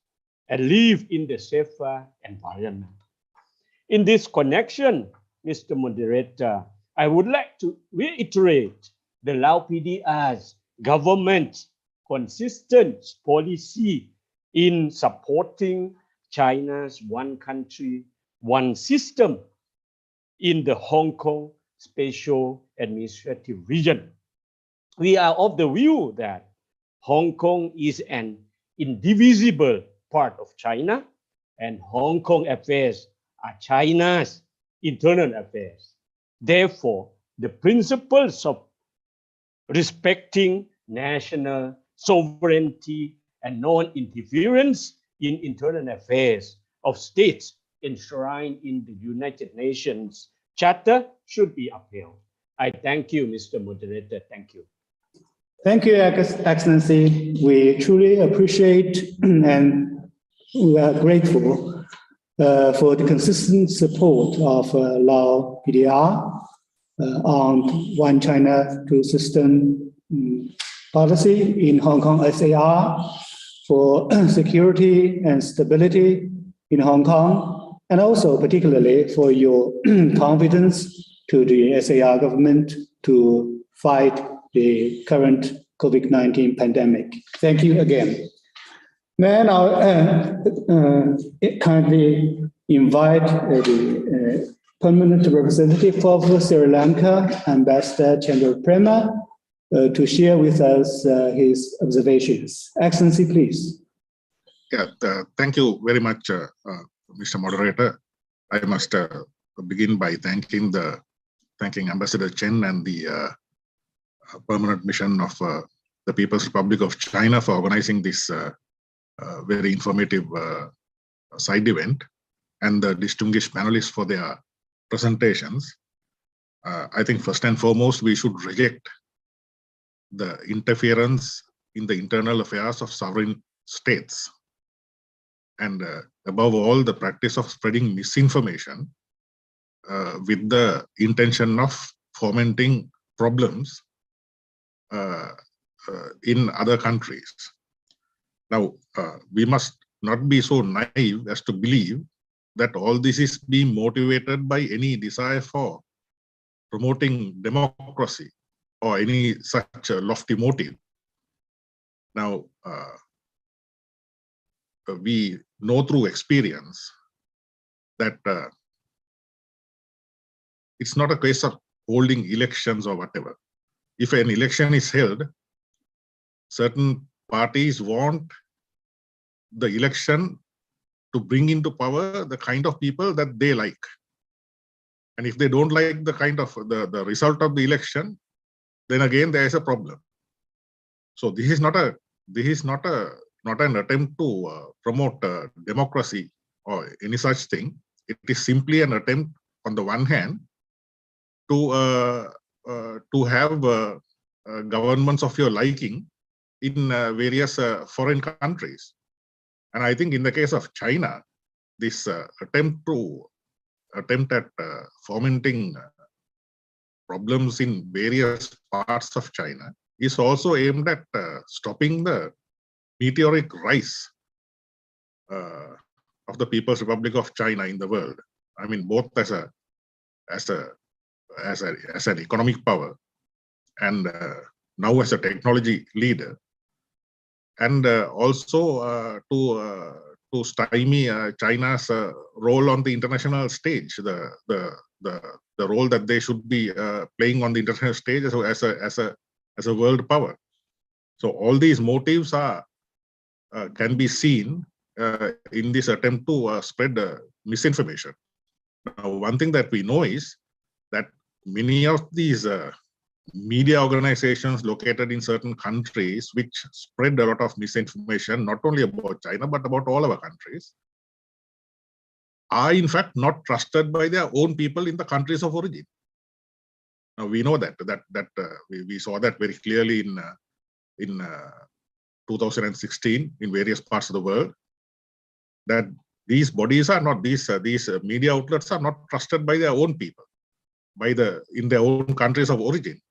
and live in the safer environment. In this connection, Mr. Moderator, I would like to reiterate the Lao PDR's government's consistent policy in supporting China's one country, one system in the Hong Kong Special Administrative Region. We are of the view that Hong Kong is an indivisible part of China, and Hong Kong affairs are China's internal affairs. Therefore, the principles of respecting national sovereignty and non-interference in internal affairs of states enshrined in the United Nations Charter should be upheld. I thank you, Mr. Moderator. Thank you. Thank you, Excellency. We truly appreciate and we are grateful for the consistent support of Lao PDR on One China, Two System policy in Hong Kong SAR for security and stability in Hong Kong, and also particularly for your confidence to the SAR government to fight the current COVID-19 pandemic. Thank you again. May I now kindly invite the permanent representative of Sri Lanka, Ambassador Chandra Prema, to share with us his observations. Excellency, please. Yeah, thank you very much, Mr. Moderator. I must begin by thanking Ambassador Chen and the permanent mission of the People's Republic of China for organizing this very informative side event, and the distinguished panelists for their presentations. I think first and foremost, we should reject the interference in the internal affairs of sovereign states. and above all, the practice of spreading misinformation with the intention of fomenting problems in other countries. Now, we must not be so naive as to believe that all this is being motivated by any desire for promoting democracy or any such lofty motive. Now, we know through experience that it's not a case of holding elections or whatever. If an election is held, certain parties want the election to bring into power the kind of people that they like. And if they don't like the kind of the result of the election, then again there is a problem. So this is not an attempt to promote democracy or any such thing. It is simply an attempt, on the one hand, to have governments of your liking in various foreign countries. And I think in the case of China, this attempt at fomenting problems in various parts of China is also aimed at stopping the meteoric rise of the People's Republic of China in the world. I mean, both as an economic power and now as a technology leader, and also to stymie China's role on the international stage, the role that they should be playing on the international stage as a world power. So all these motives can be seen in this attempt to spread misinformation. Now, one thing that we know is that many of these media organizations located in certain countries, which spread a lot of misinformation, not only about China, but about all our countries, are in fact not trusted by their own people in the countries of origin. Now, we know that we saw that very clearly in 2016 in various parts of the world, that these bodies are not, these media outlets are not trusted by their own people, in their own countries of origin.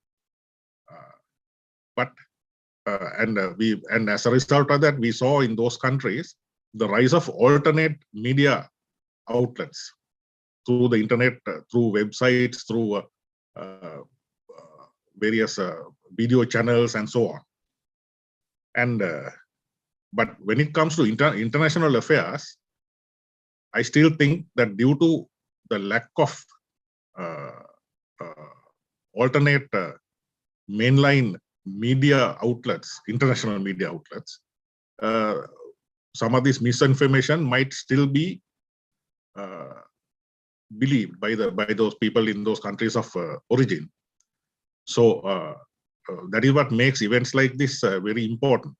And as a result of that, we saw in those countries the rise of alternate media outlets through the internet, through websites, through various video channels, and so on. And but when it comes to international affairs, I still think that due to the lack of alternate mainline media outlets, international media outlets, some of this misinformation might still be believed by those people in those countries of origin. So that is what makes events like this very important,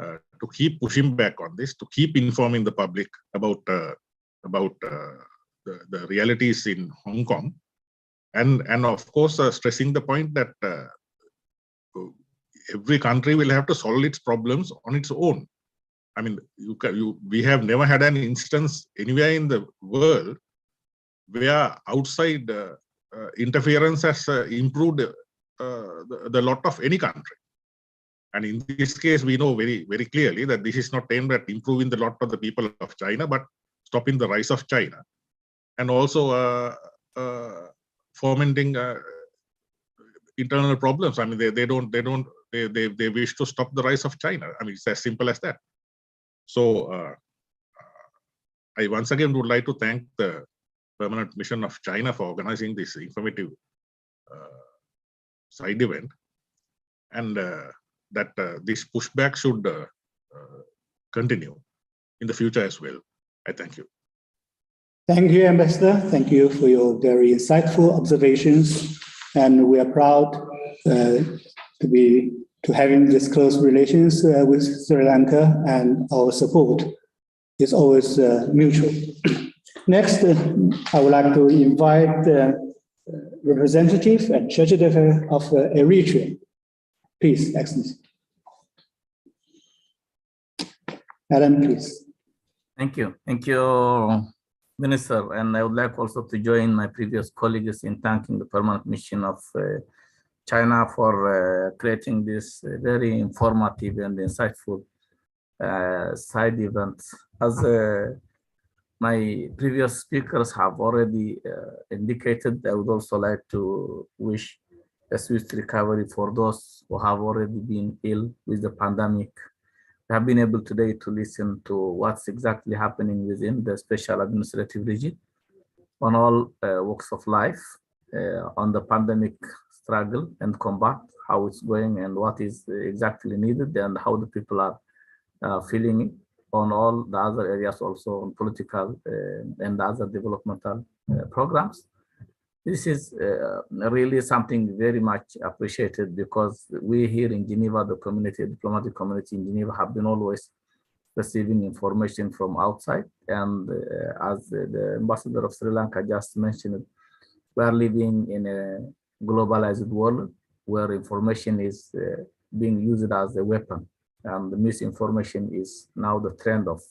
to keep pushing back on this, to keep informing the public about the realities in Hong Kong, and of course stressing the point that every country will have to solve its problems on its own. I mean, we have never had an instance anywhere in the world where outside interference has improved the lot of any country. And in this case, we know very, very clearly that this is not aimed at improving the lot of the people of China, but stopping the rise of China, and also fomenting internal problems. I mean, they wish to stop the rise of China. I mean, it's as simple as that. So I once again would like to thank the Permanent Mission of China for organizing this informative side event, and that this pushback should continue in the future as well. I thank you. Thank you, Ambassador. Thank you for your very insightful observations, and we are proud to having this close relations with Sri Lanka, and our support is always mutual. Next, I would like to invite the representative and Treasurer of Eritrea. Please, Excellency. Madam, please. Thank you, Minister. And I would like also to join my previous colleagues in thanking the Permanent Mission of China for creating this very informative and insightful side event. As my previous speakers have already indicated, I would also like to wish a swift recovery for those who have already been ill with the pandemic. We have been able today to listen to what's exactly happening within the special administrative region on all walks of life, on the pandemic struggle and combat, how it's going and what is exactly needed and how the people are feeling it, on all the other areas also on political and other developmental programs. This is really something very much appreciated because we here in Geneva, the community, diplomatic community in Geneva, have been always receiving information from outside. And as the ambassador of Sri Lanka just mentioned, we are living in a globalized world where information is being used as a weapon. And the misinformation is now the trend of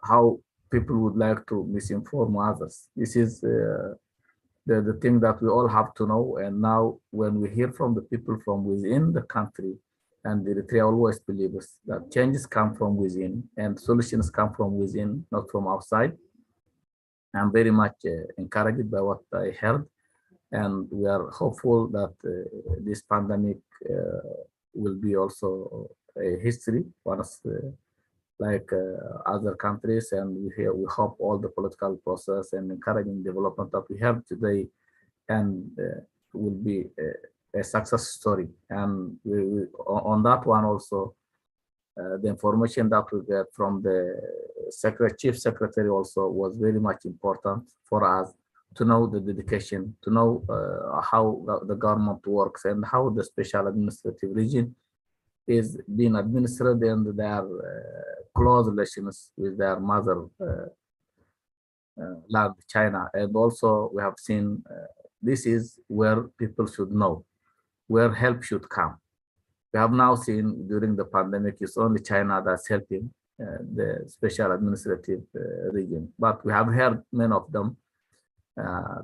how people would like to misinform others. This is the thing that we all have to know. And now when we hear from the people from within the country, and Eritrea always believes that changes come from within and solutions come from within, not from outside. I'm very much encouraged by what I heard. And we are hopeful that this pandemic will be also a history once like other countries, and we hope all the political process and encouraging development that we have today and will be a success story. And we on that one also, the information that we get from the chief secretary also was very much important for us to know the dedication, to know how the government works and how the special administrative region is being administered and their close relations with their mother land, China. And also we have seen this is where people should know, where help should come. We have now seen during the pandemic, it's only China that's helping the special administrative region. But we have heard many of them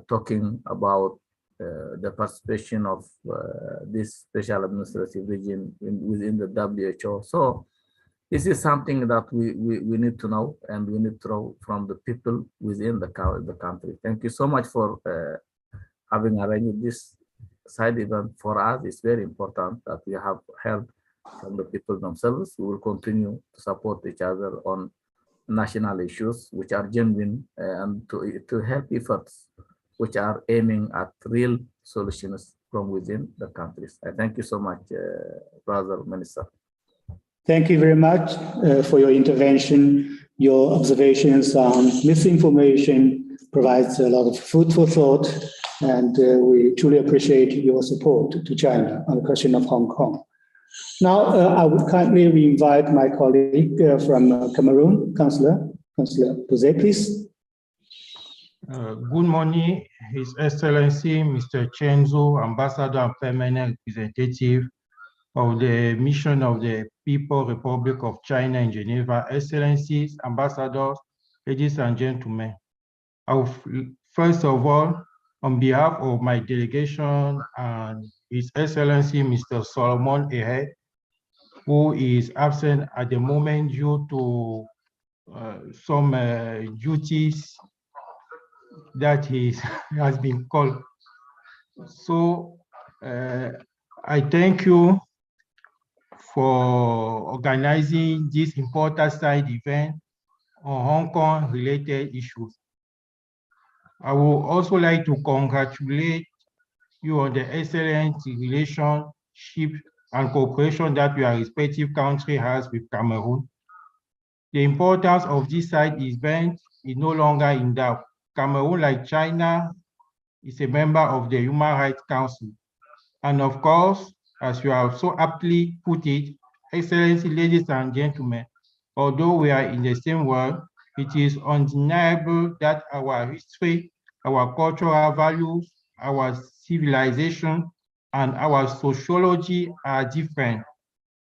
talking about the participation of this special administrative region within the WHO. So this is something that we need to know, and we need to know from the people within the country. Thank you so much for having arranged this side event for us. It's very important that we have heard from the people themselves. We will continue to support each other on national issues which are genuine and to help efforts which are aiming at real solutions from within the countries. I thank you so much, Brother Minister. Thank you very much for your intervention. Your observations on misinformation provides a lot of food for thought, and we truly appreciate your support to China on the question of Hong Kong. Now, I would kindly invite my colleague from Cameroon, Councillor Pouze, please. Good morning, His Excellency, Mr. Chenzo, Ambassador and Permanent Representative of the Mission of the People's Republic of China in Geneva, Excellencies, Ambassadors, ladies and gentlemen. First of all, on behalf of my delegation and His Excellency, Mr. Solomon Ehe, who is absent at the moment due to some duties that he has been called. So I thank you for organizing this important side event on Hong Kong related issues. I would also like to congratulate you on the excellent relationship and cooperation that your respective country has with Cameroon. The importance of this side event is no longer in doubt. Cameroon, like China, is a member of the Human Rights Council. And of course, as you have so aptly put it, Excellency, ladies and gentlemen, although we are in the same world, it is undeniable that our history, our cultural values, our civilization, and our sociology are different.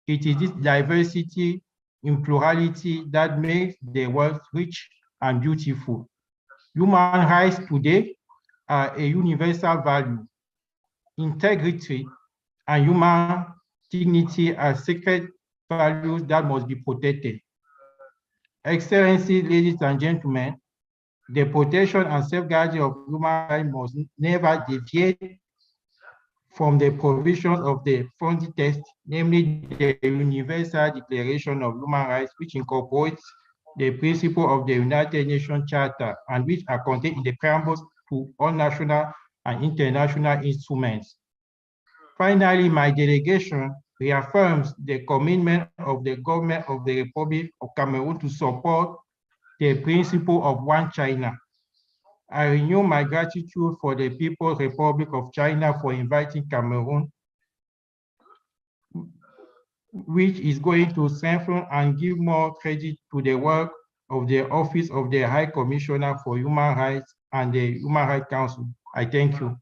It is this diversity in plurality that makes the world rich and beautiful. Human rights today are a universal value. Integrity and human dignity are sacred values that must be protected. Excellencies, ladies and gentlemen, the protection and safeguarding of human rights must never deviate from the provisions of the founding text, namely the Universal Declaration of Human Rights, which incorporates the principle of the United Nations Charter and which are contained in the preambles to all national and international instruments. Finally, my delegation reaffirms the commitment of the government of the Republic of Cameroon to support the principle of one China. I renew my gratitude for the People's Republic of China for inviting Cameroon, which is going to strengthen and give more credit to the work of the Office of the High Commissioner for Human Rights and the Human Rights Council. I thank you.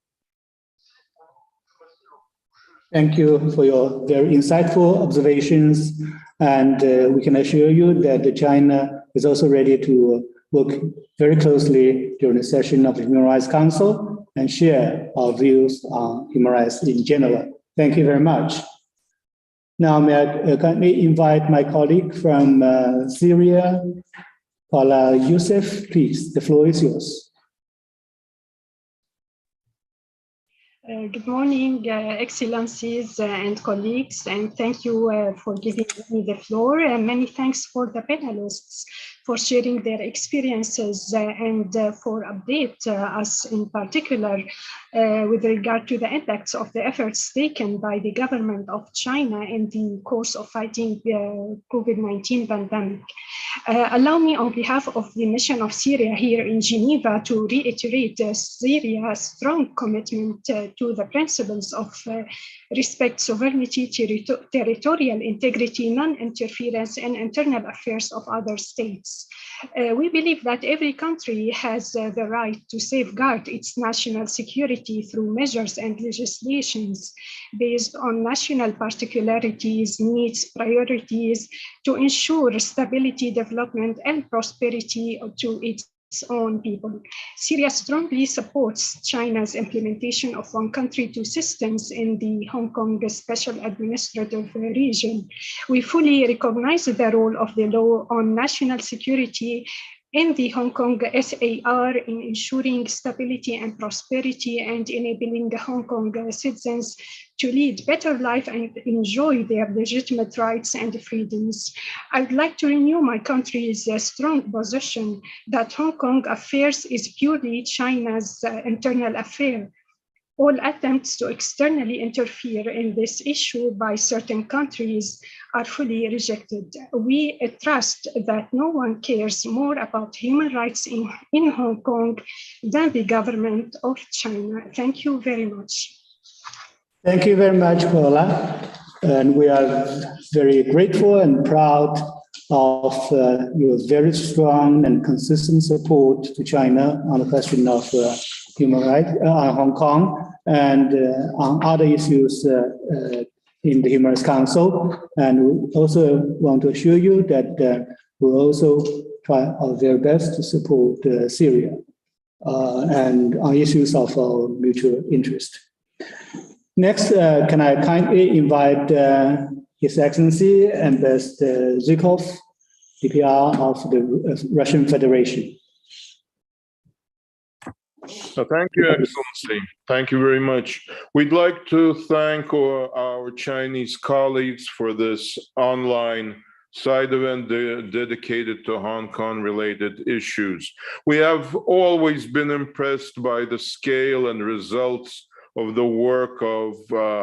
Thank you for your very insightful observations. And we can assure you that China is also ready to work very closely during the session of the Human Rights Council and share our views on human rights in general. Thank you very much. Now, may I kindly invite my colleague from Syria, Paula Youssef, please, the floor is yours. Good morning, Excellencies and colleagues, and thank you for giving me the floor. And many thanks for the panelists for sharing their experiences and for update us in particular with regard to the impacts of the efforts taken by the government of China in the course of fighting the COVID-19 pandemic. Allow me on behalf of the mission of Syria here in Geneva to reiterate Syria's strong commitment to the principles of respect, sovereignty, territorial integrity, non-interference in internal affairs of other states. We believe that every country has the right to safeguard its national security through measures and legislations based on national particularities, needs, priorities to ensure stability, development, and prosperity to its own people. Syria strongly supports China's implementation of one country, two systems in the Hong Kong Special Administrative Region. We fully recognize the role of the law on national security in the Hong Kong SAR in ensuring stability and prosperity and enabling Hong Kong citizens to lead better life and enjoy their legitimate rights and freedoms. I would like to renew my country's strong position that Hong Kong affairs is purely China's internal affair. All attempts to externally interfere in this issue by certain countries are fully rejected. We trust that no one cares more about human rights in Hong Kong than the government of China. Thank you very much. Thank you very much, Paula. And we are very grateful and proud of your very strong and consistent support to China on the question of human rights on Hong Kong and on other issues in the Human Rights Council. And we also want to assure you that we'll also try our very best to support Syria and on issues of our mutual interest. Next, can I kindly invite His Excellency Ambassador Zhukov, DPR of the Russian Federation. Thank you, Excellency. Thank you very much. We'd like to thank our Chinese colleagues for this online side event dedicated to Hong Kong related issues. We have always been impressed by the scale and results of the work of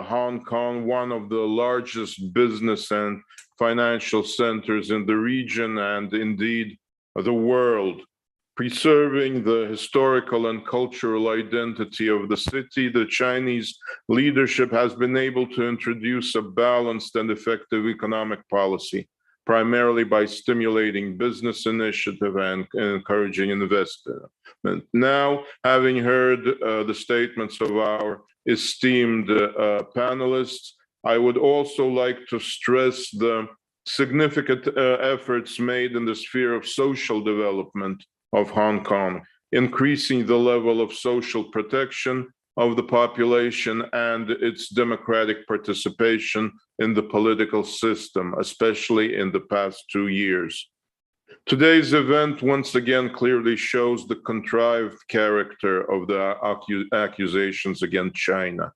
Hong Kong, one of the largest business and financial centers in the region and indeed the world. Preserving the historical and cultural identity of the city, the Chinese leadership has been able to introduce a balanced and effective economic policy, primarily by stimulating business initiative and encouraging investment. Now, having heard the statements of our esteemed panelists, I would also like to stress the significant efforts made in the sphere of social development of Hong Kong, increasing the level of social protection of the population and its democratic participation in the political system, especially in the past 2 years. Today's event once again clearly shows the contrived character of the accusations against China.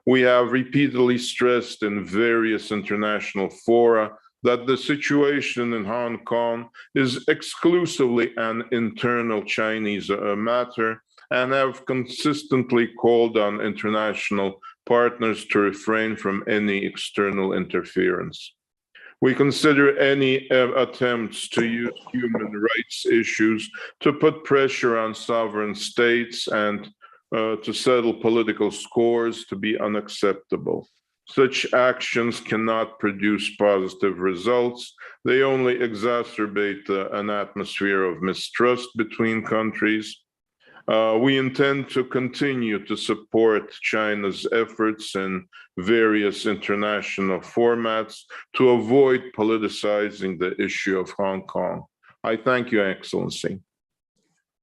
We have repeatedly stressed in various international fora that the situation in Hong Kong is exclusively an internal Chinese matter, and have consistently called on international partners to refrain from any external interference. We consider any attempts to use human rights issues to put pressure on sovereign states and to settle political scores to be unacceptable. Such actions cannot produce positive results. They only exacerbate an atmosphere of mistrust between countries. We intend to continue to support China's efforts in various international formats to avoid politicizing the issue of Hong Kong. I thank you, Excellency.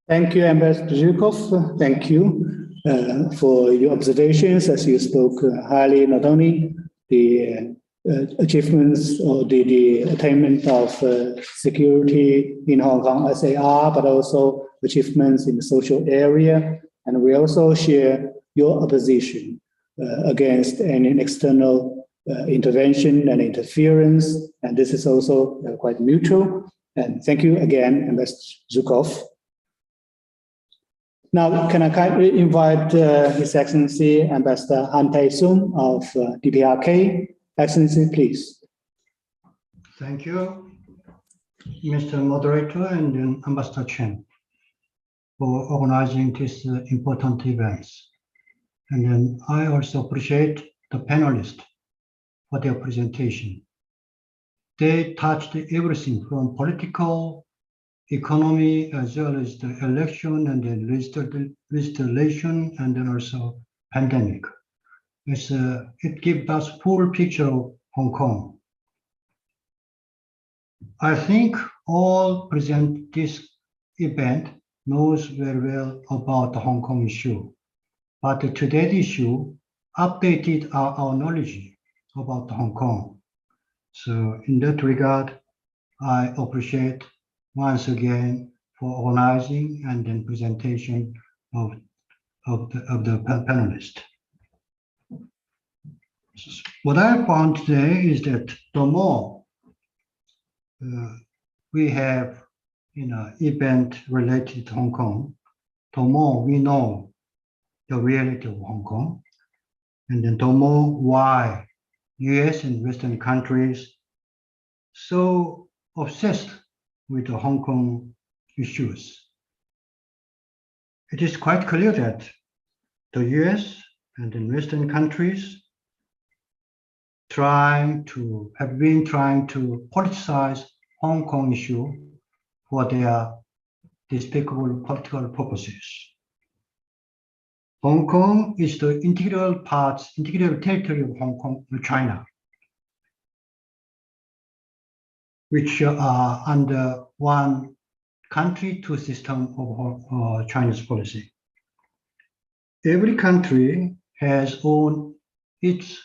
Thank you, Ambassador Zhukov. Thank you for your observations as you spoke highly, not only the achievements or the attainment of security in Hong Kong as they are, but also achievements in the social area. And we also share your opposition against any external intervention and interference. And this is also quite mutual. And thank you again, Ambassador Zhukov. Now, can I kindly invite His Excellency Ambassador Han Tae-sung of DPRK. Excellency, please. Thank you, Mr. Moderator and Ambassador Chen, for organizing this important events. And then I also appreciate the panelists for their presentation. They touched everything from political, economy, as well as the election and then legislation, and then also pandemic. It gives us full picture of Hong Kong. I think all present this event knows very well about the Hong Kong issue, but today's issue updated our knowledge about Hong Kong. So in that regard, I appreciate once again for organizing and then presentation of the panelists. What I found today is that the more we have event related to Hong Kong, the more we know the reality of Hong Kong, and then the more why US and Western countries so obsessed with the Hong Kong issues. It is quite clear that the US and the Western countries have been trying to politicize Hong Kong issue for their despicable political purposes. Hong Kong is the integral territory of Hong Kong, China, which are under one country, two system of Chinese policy. Every country has its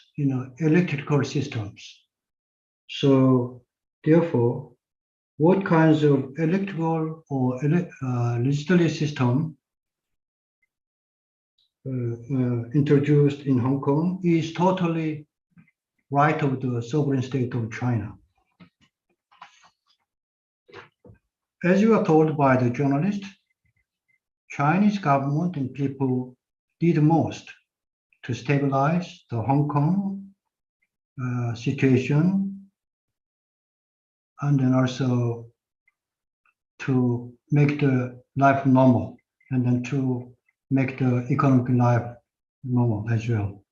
electrical systems. So therefore, what kinds of electrical or legislative system introduced in Hong Kong is totally right of the sovereign state of China. As you are told by the journalist, Chinese government and people did most to stabilize the Hong Kong situation, and then also to make the life normal, and then to make the economic life normal as well.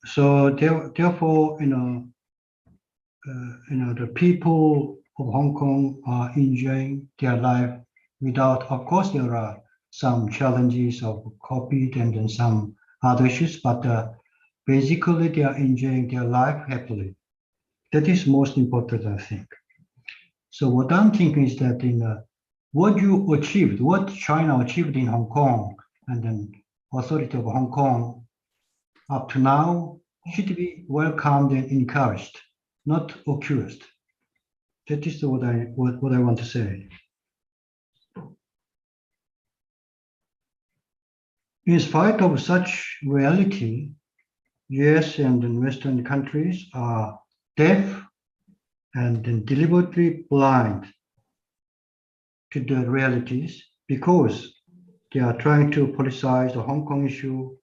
So therefore, the people of Hong Kong are enjoying their life without, of course, there are some challenges of COVID and then some other issues, but basically they are enjoying their life happily. That is most important, I think. So what I'm thinking is that what you achieved, what China achieved in Hong Kong and then authority of Hong Kong up to now should be welcomed and encouraged, not accused. That is what I want to say. In spite of such reality, US and Western countries are deaf and deliberately blind to the realities because they are trying to politicize the Hong Kong issue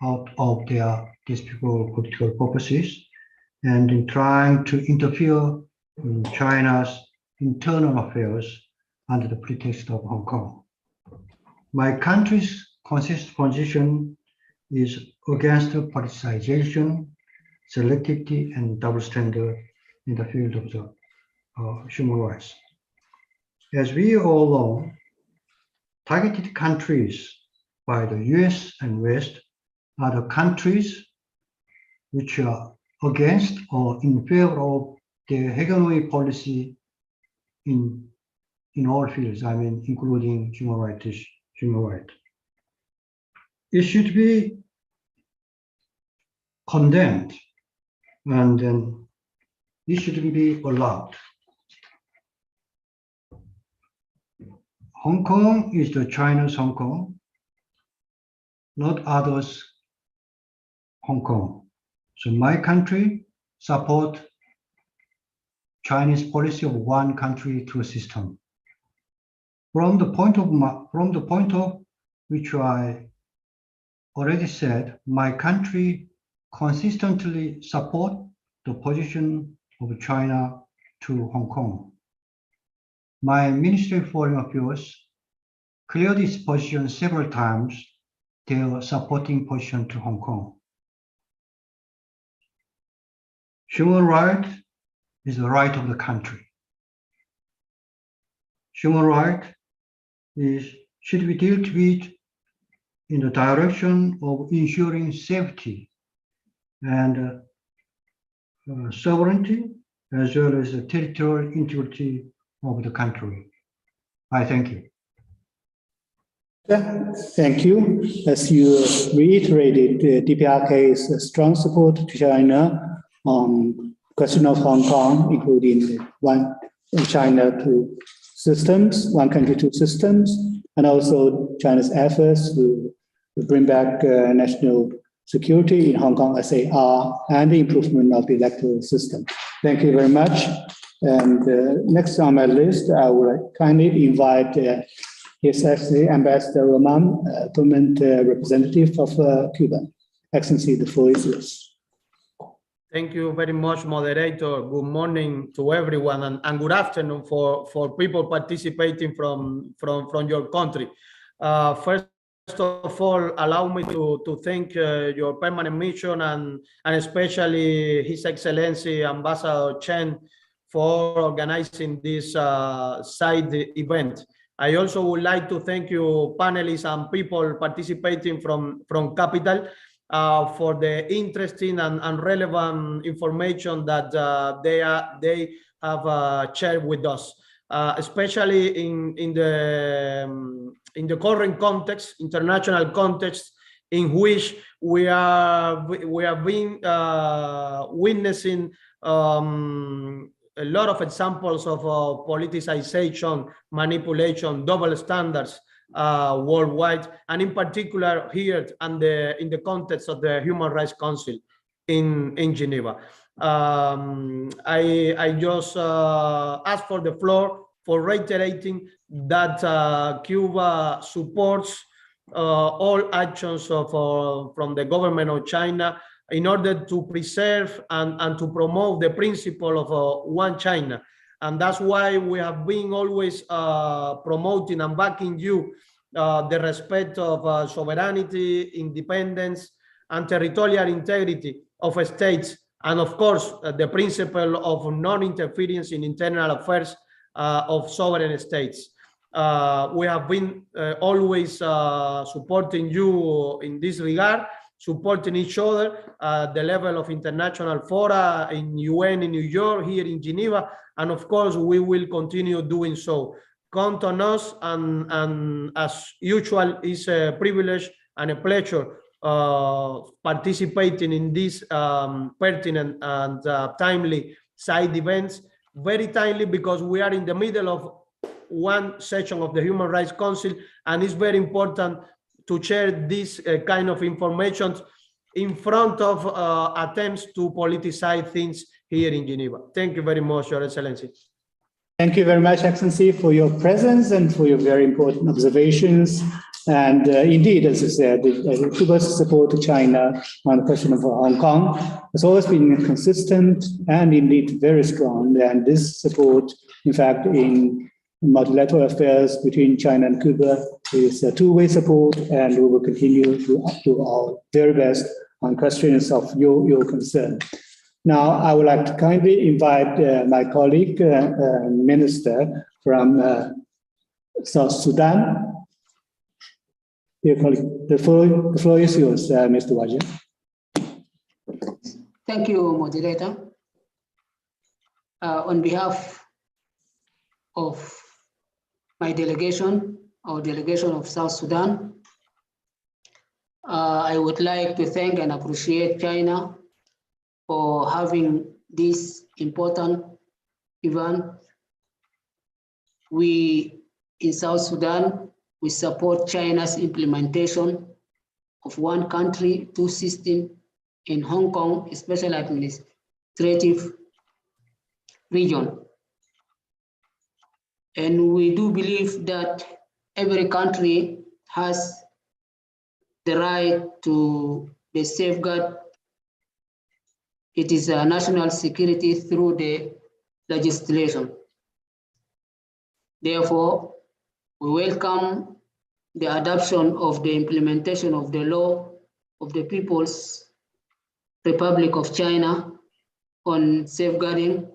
out of their despicable political purposes and in trying to interfere in China's internal affairs under the pretext of Hong Kong. My country's consistent position is against politicization, selectivity, and double standard in the field of the human rights. As we all know, targeted countries by the US and West are the countries which are against or in favor of the hegemony policy in all fields, I mean, including human rights. It should be condemned and then it shouldn't be allowed. Hong Kong is the China's Hong Kong, not others' Hong Kong. So my country support Chinese policy of one country, two system. From the point of which I already said, my country consistently support the position of China to Hong Kong. My Ministry of Foreign Affairs cleared its position several times, their supporting position to Hong Kong. Human rights is the right of the country. Human rights should be dealt with in the direction of ensuring safety and sovereignty, as well as the territorial integrity of the country. I thank you. Thank you. As you reiterated, DPRK's strong support to China on question of Hong Kong, including one China two systems, one country two systems, and also China's efforts to bring back national security in Hong Kong SAR and the improvement of the electoral system. Thank you very much. And next on my list, I would kindly invite His Excellency Ambassador Roman, permanent representative of Cuba. Excellency, the floor is yours. Thank you very much, moderator. Good morning to everyone, and good afternoon for people participating from your country. First of all, allow me to thank your permanent mission and especially His Excellency Ambassador Chen for organizing this side event. I also would like to thank you panelists and people participating from Capital for the interesting and relevant information that they have shared with us, especially in the current context, international context, in which we have been witnessing a lot of examples of politicization, manipulation, double standards worldwide, and in particular here and in the context of the Human Rights Council in Geneva. I just ask for the floor for reiterating that Cuba supports all actions from the government of China in order to preserve and to promote the principle of one China. And that's why we have been always promoting and backing you the respect of sovereignty, independence, and territorial integrity of states, and of course, the principle of non-interference in internal affairs of sovereign states. We have been always supporting you in this regard, supporting each other at the level of international fora, in UN in New York, here in Geneva, and of course we will continue doing so. Count on us, and as usual, it's a privilege and a pleasure participating in these pertinent and timely side events. Very timely because we are in the middle of one session of the Human Rights Council, and it's very important to share this kind of information in front of attempts to politicize things here in Geneva. Thank you very much, Your Excellency. Thank you very much, Excellency, for your presence and for your very important observations. And indeed, as you said, Cuba's support to China on the question of Hong Kong has always been consistent and indeed very strong. And this support, in fact, in multilateral affairs between China and Cuba is a two-way support, and we will continue to do our very best on questions of your concern. Now, I would like to kindly invite my colleague, Minister from South Sudan. Dear colleague, the floor is yours, Mr. Wajid. Thank you, moderator. On behalf of my delegation, our delegation of South Sudan, I would like to thank and appreciate China for having this important event. We in South Sudan, we support China's implementation of one country, two systems in Hong Kong, special administrative region. And we do believe that every country has the right to the safeguard it is a national security through the legislation. Therefore, we welcome the adoption of the implementation of the law of the People's Republic of China on safeguarding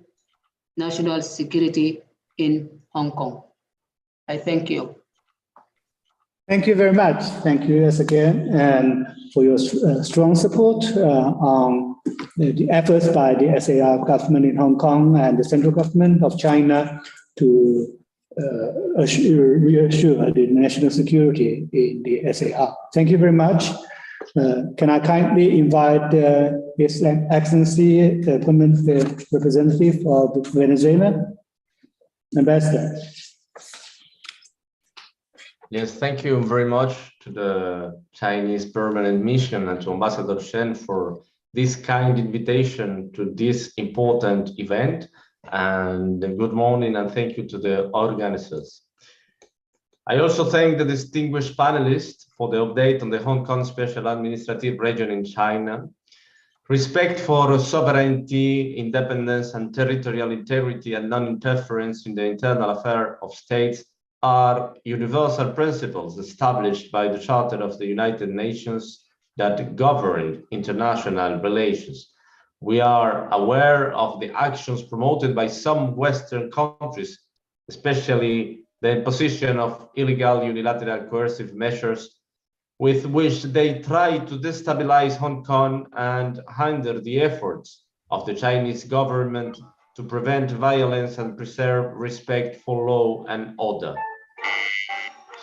national security in Hong Kong. I thank you. Thank you very much. Thank you once again, and for your strong support on the efforts by the SAR government in Hong Kong and the central government of China to reassure the national security in the SAR. Thank you very much. Can I kindly invite His Excellency, the permanent representative of Venezuela, Ambassador. Yes, thank you very much to the Chinese permanent mission and to Ambassador Chen for this kind invitation to this important event. And good morning and thank you to the organizers. I also thank the distinguished panelists for the update on the Hong Kong Special Administrative Region in China. Respect for sovereignty, independence, and territorial integrity and non-interference in the internal affairs of states are universal principles established by the Charter of the United Nations that govern international relations. We are aware of the actions promoted by some Western countries, especially the imposition of illegal unilateral coercive measures with which they try to destabilize Hong Kong and hinder the efforts of the Chinese government to prevent violence and preserve respect for law and order.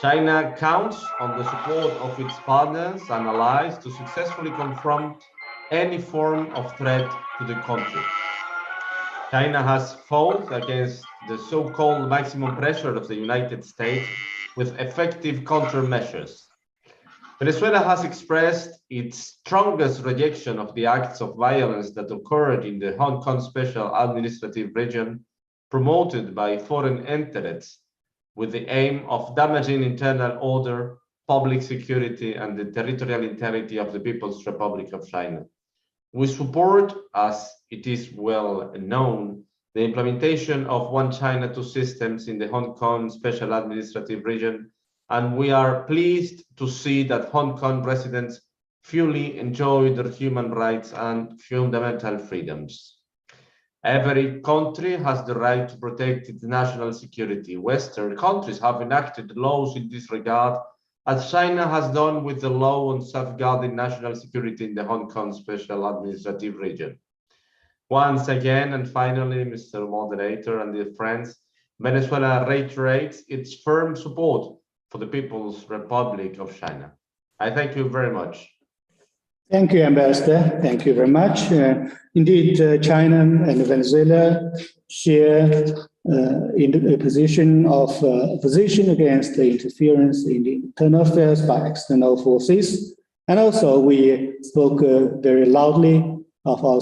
China counts on the support of its partners and allies to successfully confront any form of threat to the country. China has fought against the so-called maximum pressure of the United States with effective countermeasures. Venezuela has expressed its strongest rejection of the acts of violence that occurred in the Hong Kong Special Administrative Region promoted by foreign entities with the aim of damaging internal order, public security, and the territorial integrity of the People's Republic of China. We support, as it is well known, the implementation of One China, Two Systems in the Hong Kong Special Administrative Region, and we are pleased to see that Hong Kong residents fully enjoy their human rights and fundamental freedoms. Every country has the right to protect its national security. Western countries have enacted laws in this regard, as China has done with the law on safeguarding national security in the Hong Kong Special Administrative Region. Once again, and finally, Mr. Moderator and dear friends, Venezuela reiterates its firm support for the People's Republic of China. I thank you very much. Thank you, Ambassador. Thank you very much. Indeed, China and Venezuela share in a position of opposition against the interference in the internal affairs by external forces. And also, we spoke very loudly of our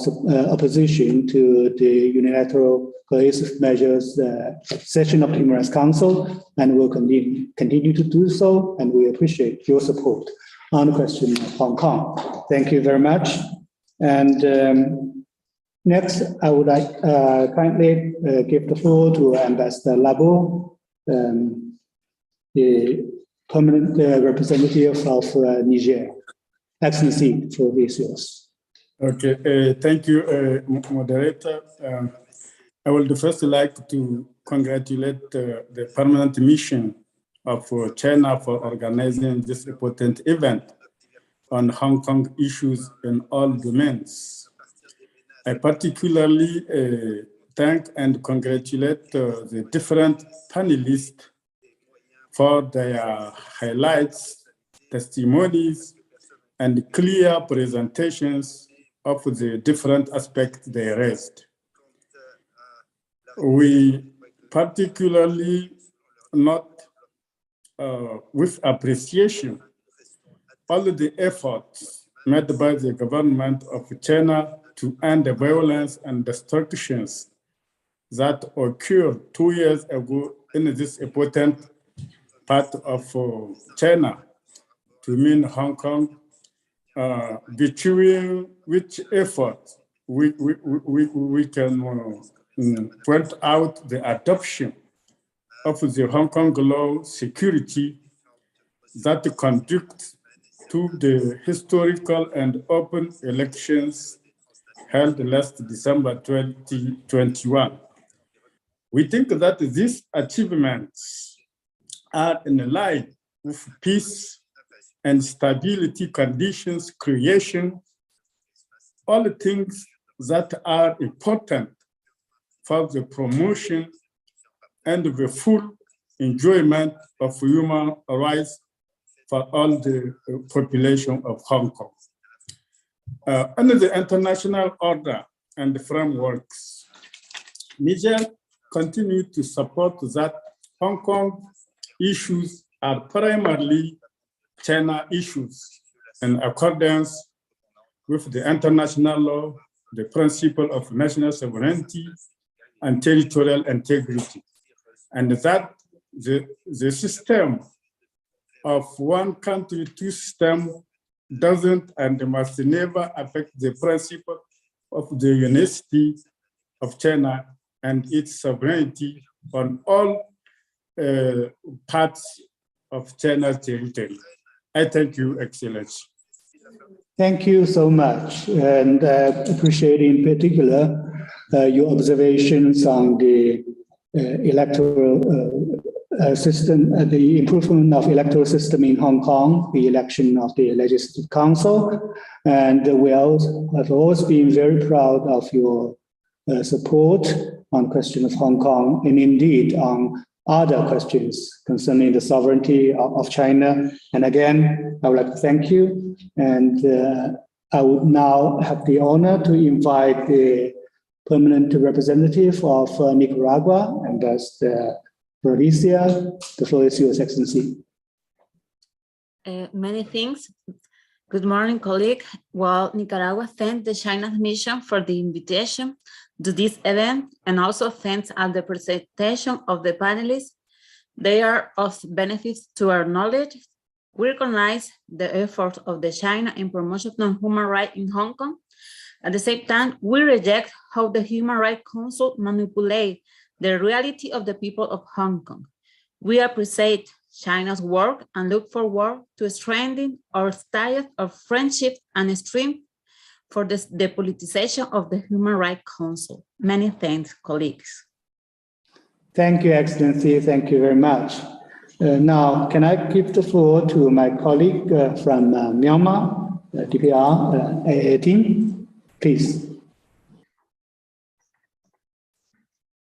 opposition to the unilateral coercive measures session of the Human Rights Council, and will continue to do so, and we appreciate your support on the question of Hong Kong. Thank you very much. And next, I would like kindly give the floor to Ambassador Labo, the permanent representative of Niger. Excellency, the floor is yours. Okay, thank you, Moderator. I would first like to congratulate the permanent mission of China for organizing this important event on Hong Kong issues in all domains. I particularly thank and congratulate the different panelists for their highlights, testimonies, and clear presentations of the different aspects they raised. We particularly note with appreciation all the efforts made by the government of China to end the violence and destructions that occurred 2 years ago in this important part of China, to mean Hong Kong, between which effort we can point out the adoption of the Hong Kong law security that conduct to the historical and open elections held last December 2021. We think that these achievements are in line with peace and stability conditions creation, all things that are important for the promotion and the full enjoyment of human rights for all the population of Hong Kong. Under the international order and frameworks, Niger continues to support that Hong Kong issues are primarily China issues in accordance with the international law, the principle of national sovereignty and territorial integrity, and that the system of one country, two system doesn't and must never affect the principle of the unity of China and its sovereignty on all parts of China's territory. I thank you, Excellency. Thank you so much, and appreciate in particular your observations on the electoral system, the improvement of electoral system in Hong Kong, the election of the Legislative Council, and we have always been very proud of your support on the question of Hong Kong, and indeed on other questions concerning the sovereignty of China. And again, I would like to thank you. And I would now have the honor to invite the permanent representative of Nicaragua, Ambassador Alicia. The floor is yours, Excellency. Many thanks. Good morning, colleague. Well, Nicaragua thanks the China's mission for the invitation to this event, and also thanks at the presentation of the panelists. They are of benefit to our knowledge. We recognize the effort of the China in promotion of human rights in Hong Kong. At the same time, we reject how the Human Rights Council manipulates the reality of the people of Hong Kong. We appreciate China's work and look forward to strengthening our ties of friendship and strength for the depoliticization of the Human Rights Council. Many thanks, colleagues. Thank you, Excellency. Thank you very much. Now, can I give the floor to my colleague from Myanmar, DPR AA team, please.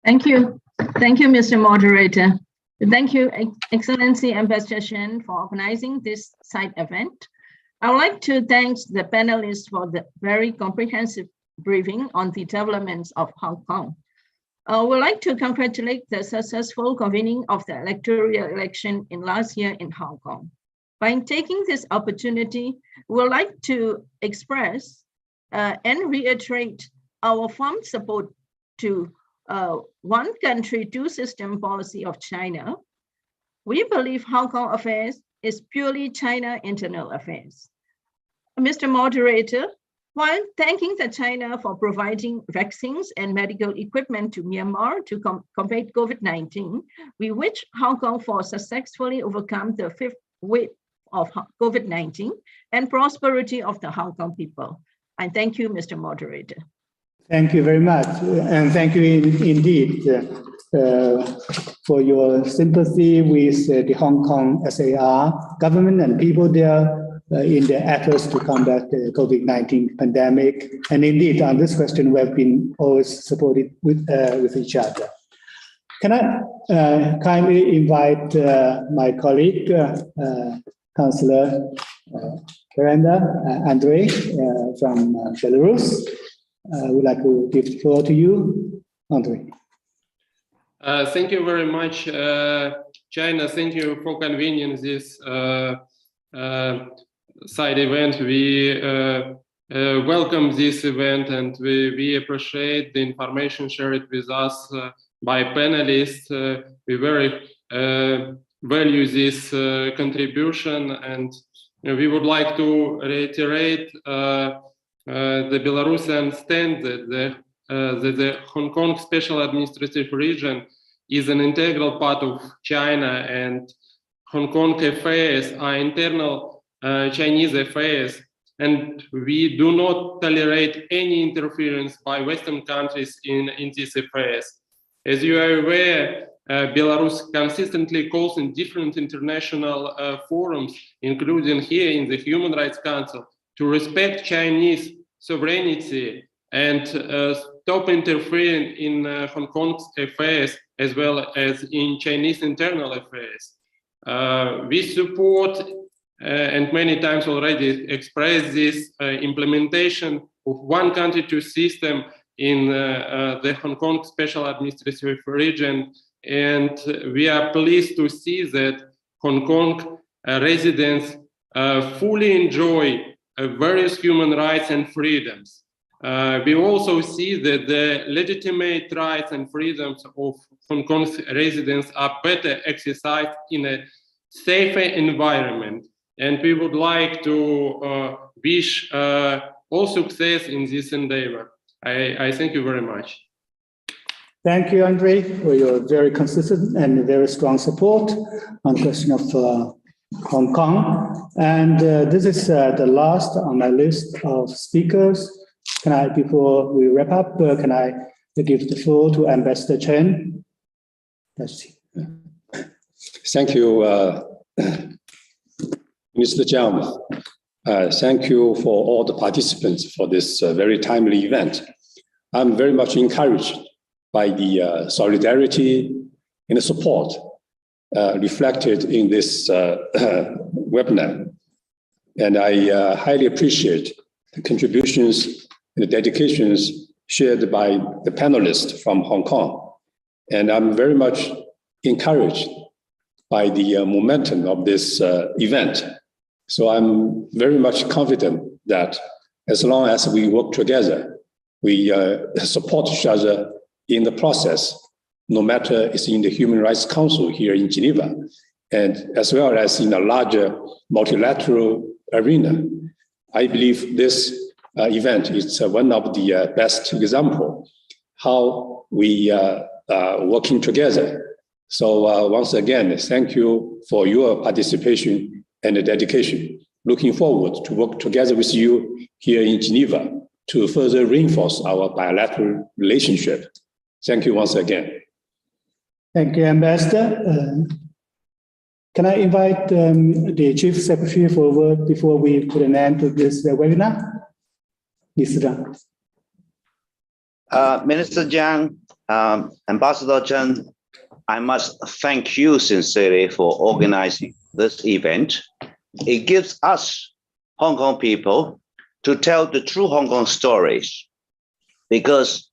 Thank you. Thank you, Mr. Moderator. Thank you, Excellency Ambassador Chen, for organizing this side event. I would like to thank the panelists for the very comprehensive briefing on the developments of Hong Kong. I would like to congratulate the successful convening of the electoral election in last year in Hong Kong. By taking this opportunity, we would like to express and reiterate our firm support to one country, two system policy of China. We believe Hong Kong affairs is purely China internal affairs. Mr. Moderator, while thanking the China for providing vaccines and medical equipment to Myanmar to combat COVID-19, we wish Hong Kong for successfully overcome the fifth wave of COVID-19 and prosperity of the Hong Kong people. I thank you, Mr. Moderator. Thank you very much. And thank you indeed for your sympathy with the Hong Kong SAR government and people there in their efforts to combat the COVID-19 pandemic. And indeed, on this question, we have been always supported with each other. Can I kindly invite my colleague, Councillor Andrei from Belarus. I would like to give the floor to you, Andrei. Thank you very much, China. Thank you for convening this side event. We welcome this event, and we appreciate the information shared with us by panelists. We very value this contribution, and we would like to reiterate the Belarusian stand that the Hong Kong Special Administrative Region is an integral part of China, and Hong Kong affairs are internal Chinese affairs, and we do not tolerate any interference by Western countries in these affairs. As you are aware, Belarus consistently calls in different international forums, including here in the Human Rights Council, to respect Chinese sovereignty and stop interfering in Hong Kong's affairs as well as in Chinese internal affairs. We support and many times already expressed this implementation of one country, two system in the Hong Kong Special Administrative Region. And we are pleased to see that Hong Kong residents fully enjoy various human rights and freedoms. We also see that the legitimate rights and freedoms of Hong Kong's residents are better exercised in a safer environment. And we would like to wish all success in this endeavor. I thank you very much. Thank you, Andrei, for your very consistent and very strong support on the question of Hong Kong. And this is the last on my list of speakers. Can I, before we wrap up, can I give the floor to Ambassador Chen? Thank you, Mr. Jiang. Thank you for all the participants for this very timely event. I'm very much encouraged by the solidarity and the support reflected in this webinar. And I highly appreciate the contributions and the dedications shared by the panelists from Hong Kong. And I'm very much encouraged by the momentum of this event. So I'm very much confident that as long as we work together, we support each other in the process, no matter it's in the Human Rights Council here in Geneva, and as well as in a larger multilateral arena. I believe this event is one of the best examples how we are working together. So once again, thank you for your participation and dedication. Looking forward to work together with you here in Geneva to further reinforce our bilateral relationship. Thank you once again. Thank you, Ambassador. Can I invite the Chief Secretary for a word before we put an end to this webinar? Mr. Zhang. Minister Jiang, Ambassador Chen, I must thank you sincerely for organizing this event. It gives us Hong Kong people to tell the true Hong Kong stories, because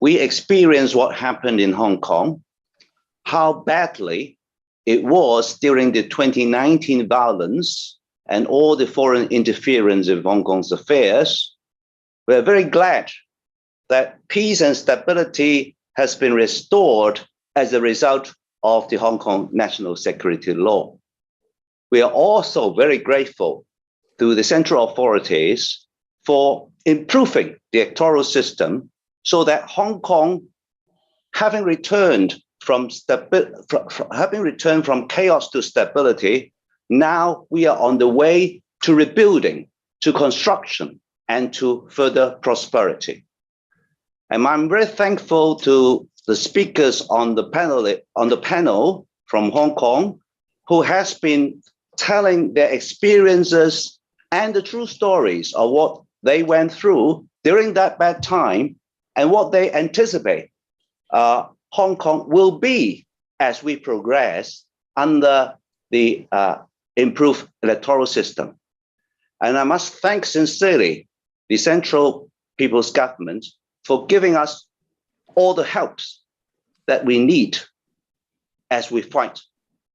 we experienced what happened in Hong Kong, how badly it was during the 2019 violence and all the foreign interference in Hong Kong's affairs. We're very glad that peace and stability has been restored as a result of the Hong Kong national security law. We are also very grateful to the central authorities for improving the electoral system so that Hong Kong, having returned from chaos to stability, now we are on the way to rebuilding, to construction, and to further prosperity. And I'm very thankful to the speakers on the panel from Hong Kong, who has been telling their experiences and the true stories of what they went through during that bad time and what they anticipate Hong Kong will be as we progress under the improved electoral system. And I must thank sincerely the Central People's Government for giving us all the helps that we need as we fight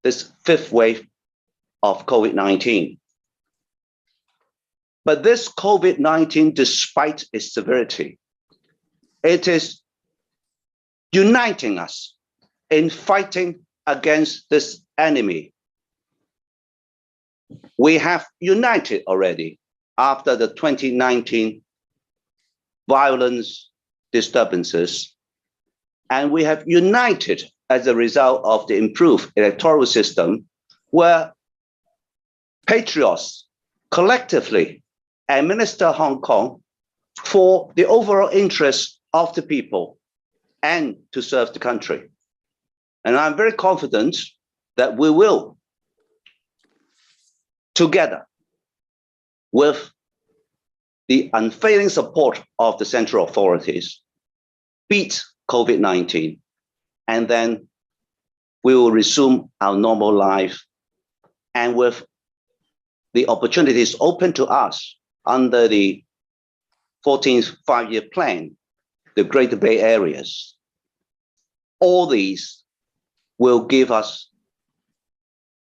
this fifth wave of COVID-19. But this COVID-19, despite its severity, it is uniting us in fighting against this enemy. We have united already after the 2019 violence disturbances, and we have united as a result of the improved electoral system, where patriots collectively administer Hong Kong for the overall interest of the people and to serve the country. And I'm very confident that we will, together with the unfailing support of the central authorities, beat COVID-19, and then we will resume our normal life. And with the opportunities open to us under the 14th five-year plan, the Greater Bay Areas, all these will give us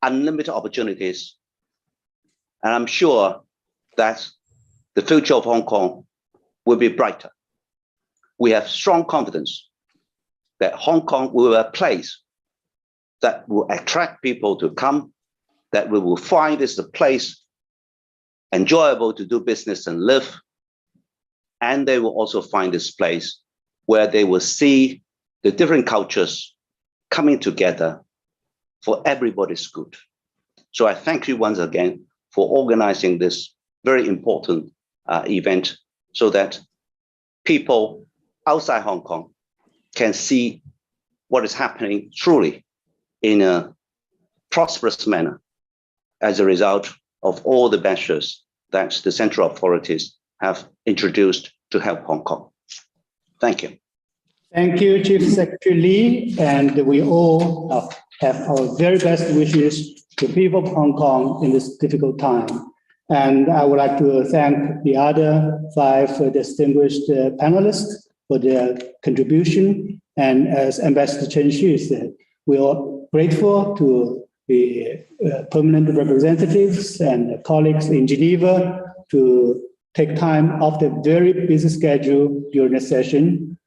unlimited opportunities. And I'm sure that the future of Hong Kong will be brighter. We have strong confidence that Hong Kong will be a place that will attract people to come, that we will find this a place enjoyable to do business and live. And they will also find this place where they will see the different cultures coming together for everybody's good. So I thank you once again for organizing this very important event, so that people outside Hong Kong can see what is happening truly in a prosperous manner as a result of all the measures that the central authorities have introduced to help Hong Kong. Thank you. Thank you, Chief Secretary Lee, and we all have our very best wishes to the people of Hong Kong in this difficult time. And I would like to thank the other 5 distinguished panelists for their contribution. And as Ambassador Chen Xu said, we are grateful to the permanent representatives and colleagues in Geneva to take time off the very busy schedule during the session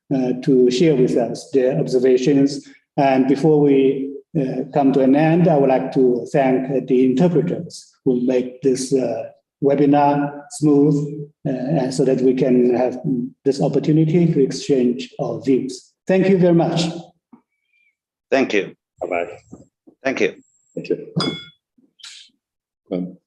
to share with us their observations. And before we come to an end, I would like to thank the interpreters who make this webinar smooth so that we can have this opportunity to exchange our views. Thank you very much. Thank you. Bye-bye. Thank you. Thank you.